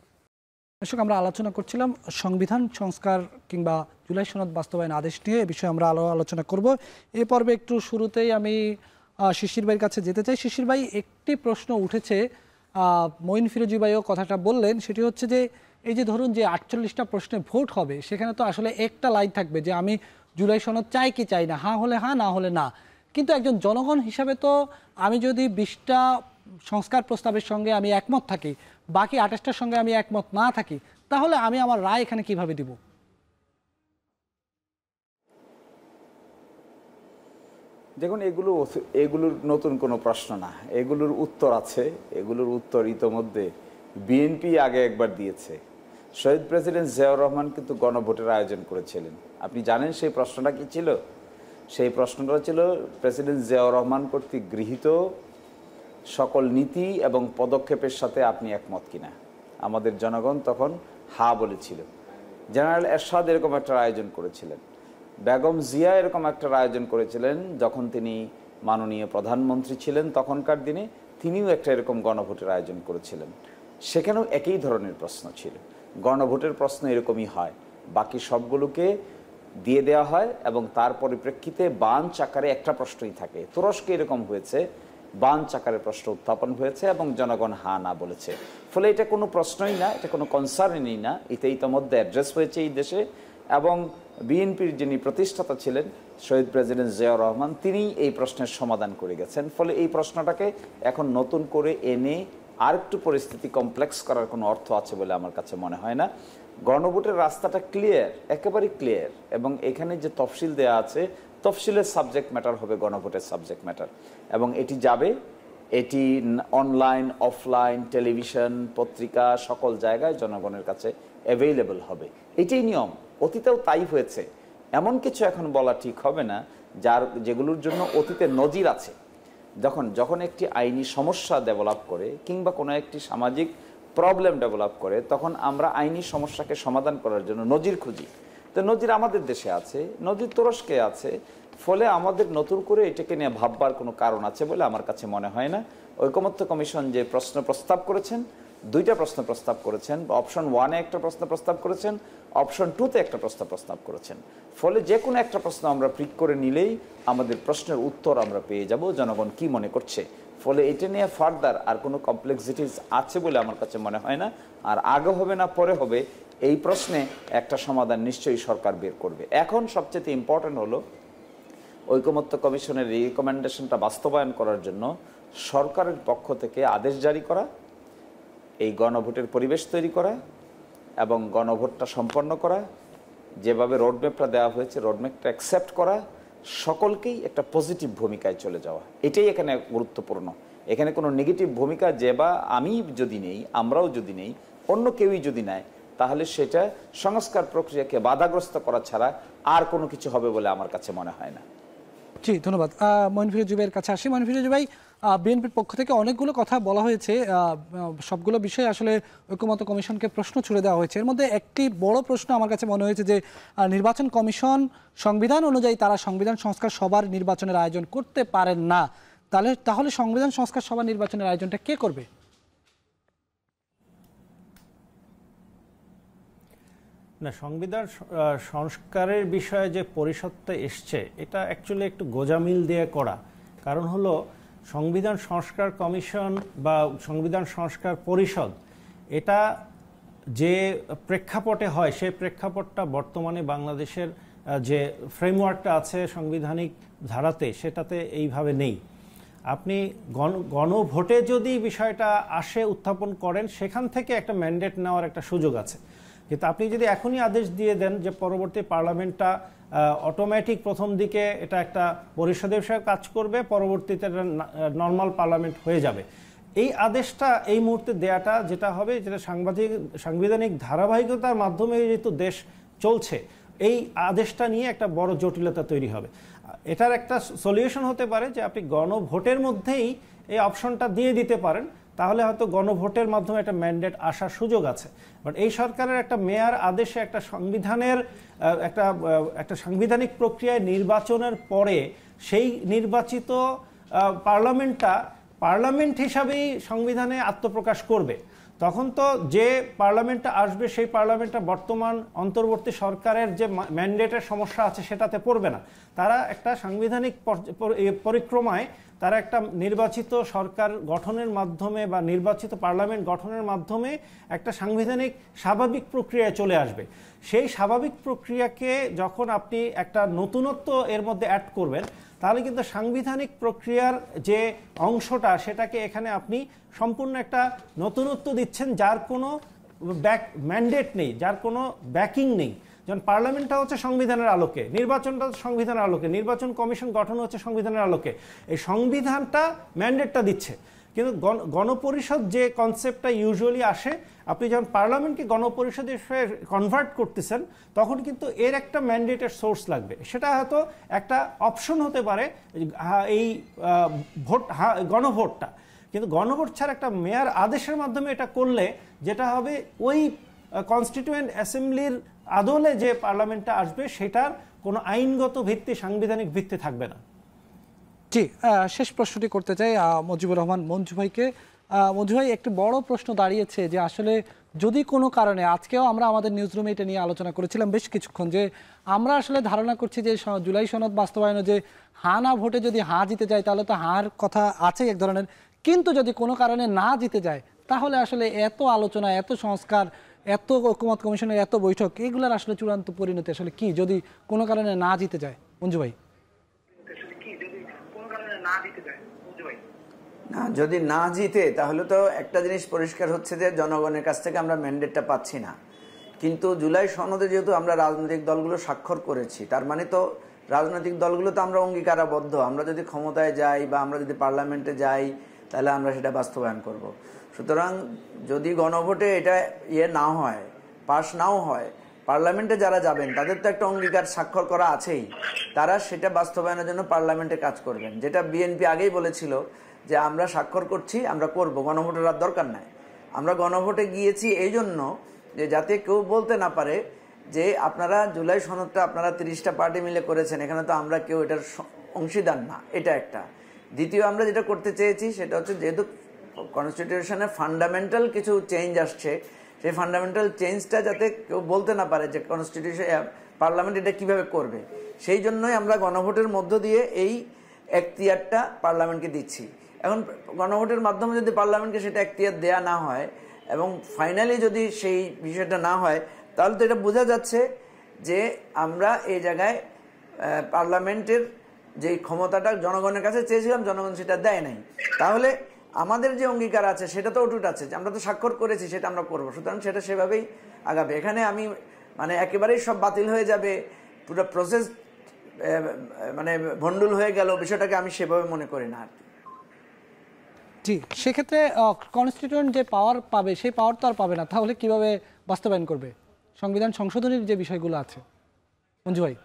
দর্শক, আমরা আলোচনা করছিলাম সংবিধান সংস্কার কিংবা জুলাই সনদ বাস্তবায়ন আদেশ নিয়ে। এ বিষয়ে আমরা আলোচনা করব। এ পর্বে একটু শুরুতেই আমি শিশির ভাইয়ের কাছে যেতে চাই। শিশির ভাই, একটি প্রশ্ন উঠেছে, মঈন ফিরোজী ভাইও কথাটা বললেন, সেটি হচ্ছে যে এই যে ধরুন যে 48টা প্রশ্নে ভোট হবে, সেখানে তো আসলে একটা লাইন থাকবে যে আমি জুলাই সনদ চাই কি চাই না, হ্যাঁ হলে হ্যাঁ, না হলে না। কিন্তু একজন জনগণ হিসাবে তো আমি যদি 20টা সংস্কার প্রস্তাবের সঙ্গে আমি একমত থাকি, বাকি 28টার সঙ্গে আমি একমত না থাকি, তাহলে আমি আমার রায় এখানে কিভাবে দিব? দেখুন, এগুলোর নতুন কোনো প্রশ্ন না, এগুলোর উত্তর আছে। এগুলোর উত্তর ইতোমধ্যে বিএনপি আগে একবার দিয়েছে। শহীদ প্রেসিডেন্ট জিয়াউর রহমান কিন্তু গণভোটের আয়োজন করেছিলেন। আপনি জানেন সেই প্রশ্নটা কি ছিল? সেই প্রশ্নটা ছিল প্রেসিডেন্ট জিয়াউর রহমান কর্তৃক গৃহীত সকল নীতি এবং পদক্ষেপের সাথে আপনি একমত কিনা। আমাদের জনগণ তখন হা বলেছিল। জেনারেল এরশাদ এরকম একটা আয়োজন করেছিলেন, বেগম জিয়া এরকম একটা আয়োজন করেছিলেন যখন তিনি মাননীয় প্রধানমন্ত্রী ছিলেন তখনকার দিনে, তিনিও একটা এরকম গণভোটের আয়োজন করেছিলেন। সেখানেও একই ধরনের প্রশ্ন ছিল। গণভোটের প্রশ্ন এরকমই হয়, বাকি সবগুলোকে দিয়ে দেওয়া হয় এবং তার পরিপ্রেক্ষিতে বাঞ্চ আকারে একটা প্রশ্নই থাকে। তুরস্কে এরকম হয়েছে, বাঞ্চ আকারে প্রশ্ন উত্থাপন হয়েছে এবং জনগণ হা না বলেছে। ফলে এটা কোনো প্রশ্নই না, এটা কোনো কনসার্নই না। এটা ইতিমধ্যে অ্যাড্রেস হয়েছে এই দেশে এবং বিএনপির যিনি প্রতিষ্ঠাতা ছিলেন শহীদ প্রেসিডেন্ট জিয়াউর রহমান, তিনি এই প্রশ্নের সমাধান করে গেছেন। ফলে এই প্রশ্নটাকে এখন নতুন করে এনে আর একটু পরিস্থিতি কমপ্লেক্স করার কোনো অর্থ আছে বলে আমার কাছে মনে হয় না। গণভোটের রাস্তাটা ক্লিয়ার, একেবারে ক্লিয়ার, এবং এখানে যে তফসিল দেওয়া আছে, তফসিলের সাবজেক্ট ম্যাটার হবে গণভোটের সাবজেক্ট ম্যাটার, এবং এটি যাবে, এটি অনলাইন, অফলাইন, টেলিভিশন, পত্রিকা, সকল জায়গায় জনগণের কাছে অ্যাভেইলেবল হবে। এটাই নিয়ম, অতীতেও তাই হয়েছে। এমন কিছু এখন বলা ঠিক হবে না যেগুলোর জন্য অতীতে নজির আছে। যখন একটি আইনি সমস্যা ডেভেলপ করে কিংবা কোনো একটি সামাজিক প্রবলেম ডেভেলপ করে, তখন আমরা আইনি সমস্যাকে সমাধান করার জন্য নজির খুঁজি। তো নজির আমাদের দেশে আছে, নজির তুরস্কে আছে। ফলে আমাদের নতুন করে এটাকে নিয়ে ভাববার কোনো কারণ আছে বলে আমার কাছে মনে হয় না। ঐকমত্য কমিশন যে প্রশ্ন প্রস্তাব করেছেন, দুইটা প্রশ্ন প্রস্তাব করেছেন, অপশন 1-এ একটা প্রশ্ন প্রস্তাব করেছেন, অপশন 2-তে একটা প্রস্তাব করেছেন। ফলে যে কোনো একটা প্রশ্ন আমরা পিক করে নিলেই আমাদের প্রশ্নের উত্তর আমরা পেয়ে যাব জনগণ কি মনে করছে। ফলে এটা নিয়ে ফার্দার আর কোনো কমপ্লেক্সিটিস আছে বলে আমার কাছে মনে হয় না। আর আগে হবে না পরে হবে, এই প্রশ্নে একটা সমাধান নিশ্চয়ই সরকার বের করবে। এখন সবচেয়ে ইম্পর্টেন্ট হলো ঐকমত্য কমিশনের রিকমেন্ডেশনটা বাস্তবায়ন করার জন্য সরকারের পক্ষ থেকে আদেশ জারি করা, এই গণভোটের পরিবেশ তৈরি করা এবং গণভোটটা সম্পন্ন করা, যেভাবে রোডম্যাপটা দেওয়া হয়েছে রোডম্যাপটা অ্যাকসেপ্ট করা, সকলকেই একটা পজিটিভ ভূমিকায় চলে যাওয়া, এটাই এখানে গুরুত্বপূর্ণ। এখানে কোনো নেগেটিভ ভূমিকা যে বা আমি যদি নেই, আমরাও যদি নেই, অন্য কেউই যদি নেয়, তাহলে সেটা সংস্কার প্রক্রিয়াকে বাধাগ্রস্ত করা ছাড়া আর কোনো কিছু হবে বলে আমার কাছে মনে হয় না। জি, ধন্যবাদ। মঈন ফিরোজ জুবাইয়ের কাছে আসি। মঈন ফিরোজ জুবাই, বিএনপির পক্ষ থেকে অনেকগুলো কথা বলা হয়েছে, সবগুলো বিষয়ে আসলে ঐকমত্য কমিশনকে প্রশ্ন ছুড়ে দেওয়া হয়েছে। এর মধ্যে একটি বড় প্রশ্ন আমার কাছে মনে হয়েছে যে নির্বাচন কমিশন সংবিধান অনুযায়ী তারা সংবিধান সংস্কার সভার নির্বাচনের আয়োজন করতে পারেন না। তাহলে সংবিধান সংস্কার সভা নির্বাচনের আয়োজনটা কে করবে? না, সংবিধান সংস্কারের বিষয়ে যে পরিষদটা এসছে এটা অ্যাকচুয়ালি একটু গোজামিল দিয়ে করা। কারণ হলো সংবিধান সংস্কার কমিশন বা সংবিধান সংস্কার পরিষদ এটা যে প্রেক্ষাপটে হয় সেই প্রেক্ষাপটটা বর্তমানে বাংলাদেশের যে ফ্রেমওয়ার্কটা আছে সাংবিধানিক ধারাতে সেটাতে এইভাবে নেই। আপনি গণভোটে যদি বিষয়টা আসে উত্থাপন করেন সেখান থেকে একটা ম্যান্ডেট নেওয়ার একটা সুযোগ আছে, কিন্তু আপনি যদি এখনই আদেশ দিয়ে দেন যে পরবর্তী পার্লামেন্টটা অটোমেটিক প্রথম দিকে এটা একটা পরিষদের বিষয়ে কাজ করবে, পরবর্তীতে নর্মাল পার্লামেন্ট হয়ে যাবে, এই আদেশটা এই মুহূর্তে দেয়াটা যেটা হবে, যেটা সাংবিধানিক ধারাবাহিকতার মাধ্যমে যেহেতু দেশ চলছে, এই আদেশটা নিয়ে একটা বড় জটিলতা তৈরি হবে। এটার একটা সলিউশন হতে পারে যে আপনি গণভোটের মধ্যেই এই অপশনটা দিয়ে দিতে পারেন, তাহলে হয়তো গণভোটের মাধ্যমে একটা ম্যান্ডেট আসার সুযোগ আছে। বাট এই সরকারের একটা মেয়ার আদেশে একটা সংবিধানের একটা সাংবিধানিক প্রক্রিয়ায় নির্বাচনের পরে সেই নির্বাচিত পার্লামেন্ট হিসাবেই সংবিধানে আত্মপ্রকাশ করবে। তখন তো যে পার্লামেন্টটা আসবে সেই পার্লামেন্টটা বর্তমান অন্তর্বর্তী সরকারের যে ম্যান্ডেটের সমস্যা আছে সেটাতে পড়বে না। তারা একটা সাংবিধানিক পরিক্রমায় তারা একটা নির্বাচিত সরকার গঠনের মাধ্যমে বা নির্বাচিত পার্লামেন্ট গঠনের মাধ্যমে একটা সাংবিধানিক স্বাভাবিক প্রক্রিয়ায় চলে আসবে। সেই স্বাভাবিক প্রক্রিয়াকে যখন আপনি একটা নতুনত্ব এর মধ্যে অ্যাড করবেন, তাহলে কিন্তু সাংবিধানিক প্রক্রিয়ার যে অংশটা সেটাকে এখানে আপনি সম্পূর্ণ একটা নতুনত্ব দিচ্ছেন, যার কোনো ম্যান্ডেট নেই, যার কোনো ব্যাকিং নেই। যেমন পার্লামেন্টটা হচ্ছে সংবিধানের আলোকে, নির্বাচনটা হচ্ছে সংবিধানের আলোকে, নির্বাচন কমিশন গঠন হচ্ছে সংবিধানের আলোকে, এই সংবিধানটা ম্যান্ডেটটা দিচ্ছে। কিন্তু গণপরিষদ যে কনসেপ্টটা ইউজুয়ালি আসে, আপনি যখন পার্লামেন্টকে গণপরিষদে কনভার্ট করতেছেন তখন কিন্তু এর একটা ম্যান্ডেটের সোর্স লাগবে। সেটা হয়তো একটা অপশন হতে পারে এই গণভোটটা, কিন্তু গণভোট ছাড়া একটা মেয়ার আদেশের মাধ্যমে এটা করলে যেটা হবে, ওই কনস্টিটিউয়েন্ট অ্যাসেম্বলির আদলে যে পার্লামেন্টটা আসবে সেটার কোনো আইনগত ভিত্তি, সাংবিধানিক ভিত্তি থাকবে না। জি, শেষ প্রশ্নটি করতে চাই মুজিবুর রহমান মঞ্জু ভাইকে। মঞ্জু ভাই, একটি বড় প্রশ্ন দাঁড়িয়েছে যে আসলে যদি কোনো কারণে, আজকেও আমরা আমাদের নিউজ রুমে এটা নিয়ে আলোচনা করেছিলাম বেশ কিছুক্ষণ, যে আমরা আসলে ধারণা করছি যে জুলাই সনদ বাস্তবায়নে যে হা না ভোটে যদি হা জিতে যায় তাহলে তো হার কথা আছে এক ধরনের, কিন্তু যদি কোনো কারণে না জিতে যায় তাহলে আসলে এত আলোচনা, এত সংস্কার, এত ঐকমত্য কমিশনের এত বৈঠক, এগুলোর আসলে চূড়ান্ত পরিণতি আসলে কি যদি কোনো কারণে না জিতে যায়? মঞ্জু ভাই। না, যদি না জিতে তাহলে তো একটা জিনিস পরিষ্কার হচ্ছে যে জনগণের কাছ থেকে আমরা ম্যান্ডেটটা পাচ্ছি না। কিন্তু জুলাই সনদে যেহেতু আমরা রাজনৈতিক দলগুলো স্বাক্ষর করেছি, তার মানে তো রাজনৈতিক দলগুলো তো আমরা অঙ্গীকারাবদ্ধ, আমরা যদি ক্ষমতায় যাই বা আমরা যদি পার্লামেন্টে যাই তাহলে আমরা সেটা বাস্তবায়ন করব। সুতরাং যদি গণভোটে এটা না হয়, পাশ নাও হয়, পার্লামেন্টে যারা যাবেন তাদের তো একটা অঙ্গীকার স্বাক্ষর করা আছেই, তারা সেটা বাস্তবায়নের জন্য পার্লামেন্টে কাজ করবেন। যেটা বিএনপি আগেই বলেছিল যে আমরা স্বাক্ষর করছি, আমরা করব, গণভোটের আর দরকার নাই। আমরা গণভোটে গিয়েছি এই জন্য যে যাতে কেউ বলতে না পারে যে আপনারা জুলাই সনদটা আপনারা 30টা পার্টি মিলে করেছেন, এখানে তো আমরা কেউ এটার অংশীদার না, এটা একটা। দ্বিতীয়, আমরা যেটা করতে চেয়েছি সেটা হচ্ছে যেহেতু কনস্টিটিউশনে ফান্ডামেন্টাল কিছু চেঞ্জ আসছে, সেই ফান্ডামেন্টাল চেঞ্জটা যাতে কেউ বলতে না পারে যে কনস্টিটিউশন পার্লামেন্ট এটা কিভাবে করবে, সেই জন্যই আমরা গণভোটের মধ্য দিয়ে এই এখতিয়ারটা পার্লামেন্টকে দিচ্ছি। এখন গণভোটের মাধ্যমে যদি পার্লামেন্টকে সেটা এখতিয়ার দেয়া না হয় এবং ফাইনালি যদি সেই বিষয়টা না হয়, তাহলে তো এটা বোঝা যাচ্ছে যে আমরা এই জায়গায় পার্লামেন্টের যে ক্ষমতাটা জনগণের কাছে চেয়েছিলাম, জনগণ সেটা দেয় নাই। তাহলে আমাদের যে অঙ্গীকার আছে সেটা তো অটুট আছে, যে আমরা তো স্বাক্ষর করেছি, সেটা আমরা করবো। সুতরাং সেটা সেভাবেই আগাবে। এখানে আমি মানে একেবারেই সব বাতিল হয়ে যাবে, পুরো প্রসেস মানে ভণ্ডুল হয়ে গেল, বিষয়টাকে আমি সেভাবে মনে করি না আর কি। জি, সেক্ষেত্রে কনস্টিটিউয়েন্ট যে পাওয়ার পাবে সেই পাওয়ার তো আর পাবে না, তাহলে কিভাবে বাস্তবায়ন করবে সংবিধান সংশোধনের যে বিষয়গুলো আছে? মঞ্জু ভাই,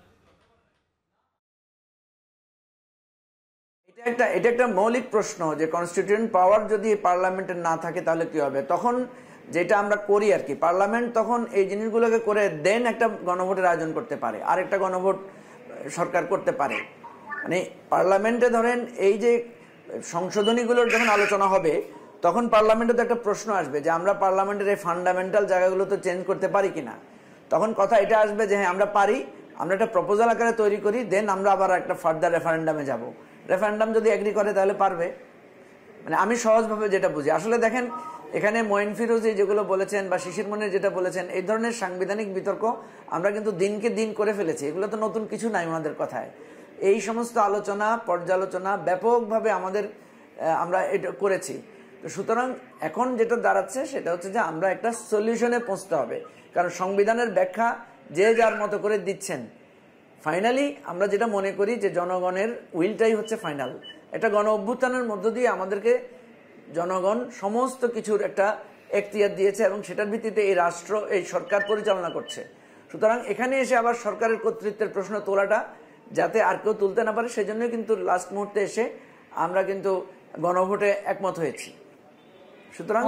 এটা একটা মৌলিক প্রশ্ন যে কনস্টিটিউয়েন্ট পাওয়ার যদি পার্লামেন্টের না থাকে তাহলে কি হবে। তখন যেটা আমরা করি আর কি, পার্লামেন্ট তখন এই জিনিসগুলোকে করে দেন একটা গণভোটের আয়োজন করতে পারে, আর একটা গণভোট সরকার করতে পারে। মানে পার্লামেন্টে ধরেন এই যে সংশোধনীগুলোর যখন আলোচনা হবে, তখন পার্লামেন্টে তো একটা প্রশ্ন আসবে যে আমরা পার্লামেন্টের এই ফান্ডামেন্টাল জায়গাগুলো তো চেঞ্জ করতে পারি কিনা। তখন কথা এটা আসবে যে হ্যাঁ আমরা পারি, আমরা একটা প্রপোজাল আকারে তৈরি করি, দেন আমরা আবার একটা ফার্দার রেফারেন্ডামে যাব। রেফারেন্ডাম যদি এগ্রি করে তাহলে পারবে। মানে আমি সহজভাবে যেটা বুঝি, আসলে দেখেন এখানে মঈন ফিরোজী যেগুলো বলেছেন বা শিশির মনির যেটা বলেছেন, এই ধরনের সাংবিধানিক বিতর্ক আমরা কিন্তু দিনকে দিন করে ফেলেছি। এগুলো তো নতুন কিছু নাই ওনাদের কথায়। এই সমস্ত আলোচনা, পর্যালোচনা ব্যাপকভাবে আমরা এটা করেছি। তো সুতরাং এখন যেটা দাঁড়াচ্ছে সেটা হচ্ছে যে আমরা একটা সলিউশনে পৌঁছতে হবে, কারণ সংবিধানের ব্যাখ্যা যে যার মতো করে দিচ্ছেন। ফাইনালি আমরা যেটা মনে করি যে জনগণের উইলটাই হচ্ছে ফাইনাল। এটা গণ অভ্যুত্থানের মধ্য দিয়ে আমাদেরকে জনগণ সমস্ত কিছুর একটা এখতিয়ার দিয়েছে এবং সেটার ভিত্তিতে এই রাষ্ট্র, এই সরকার পরিচালনা করছে। সুতরাং এখানে এসে আবার সরকারের কর্তৃত্বের প্রশ্ন তোলাটা যাতে আর কেউ তুলতে না পারে, সেজন্য কিন্তু লাস্ট মুহূর্তে এসে আমরা কিন্তু গণভোটে একমত হয়েছি। সুতরাং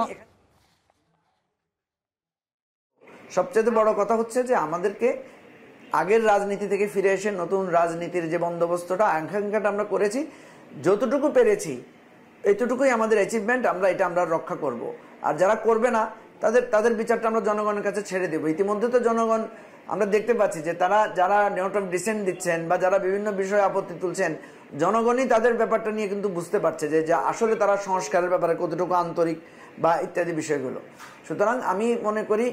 সবচেয়ে বড় কথা হচ্ছে যে আমাদেরকে আগের রাজনীতি থেকে ফিরে এসে নতুন রাজনীতির যে বন্দোবস্তটা, আকাঙ্ক্ষাটা আমরা করেছি, যতটুকু পেরেছি এতটুকুই আমাদের অ্যাচিভমেন্ট। আমরা রক্ষা করব। আর যারা করবে না তাদের বিচারটা আমরা জনগণের কাছে ছেড়ে দেবো। ইতিমধ্যে তো জনগণ আমরা দেখতে পাচ্ছি যে যারা নোট অফ ডিসেন্ট দিচ্ছেন বা যারা বিভিন্ন বিষয়ে আপত্তি তুলছেন, জনগণই তাদের ব্যাপারটা নিয়ে কিন্তু বুঝতে পারছে যে আসলে তারা সংস্কারের ব্যাপারে কতটুকু আন্তরিক বা ইত্যাদি বিষয়গুলো। সুতরাং আমি মনে করি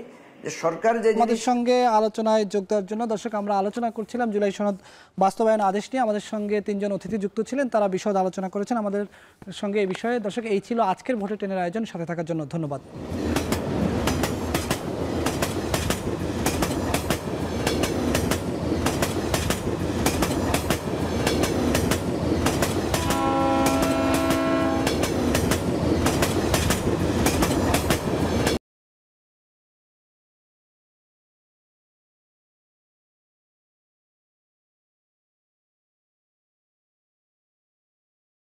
যে সরকার যে আমাদের সঙ্গে আলোচনায় যোগ দেওয়ার জন্য, দর্শক আমরা আলোচনা করছিলাম জুলাই সনদ বাস্তবায়ন আদেশ নিয়ে। আমাদের সঙ্গে 3 জন অতিথি যুক্ত ছিলেন, তারা বিশদ আলোচনা করেছেন আমাদের সঙ্গে এই বিষয়ে। দর্শক, এই ছিল আজকের ভোটে টেনের আয়োজন। সাথে থাকার জন্য ধন্যবাদ।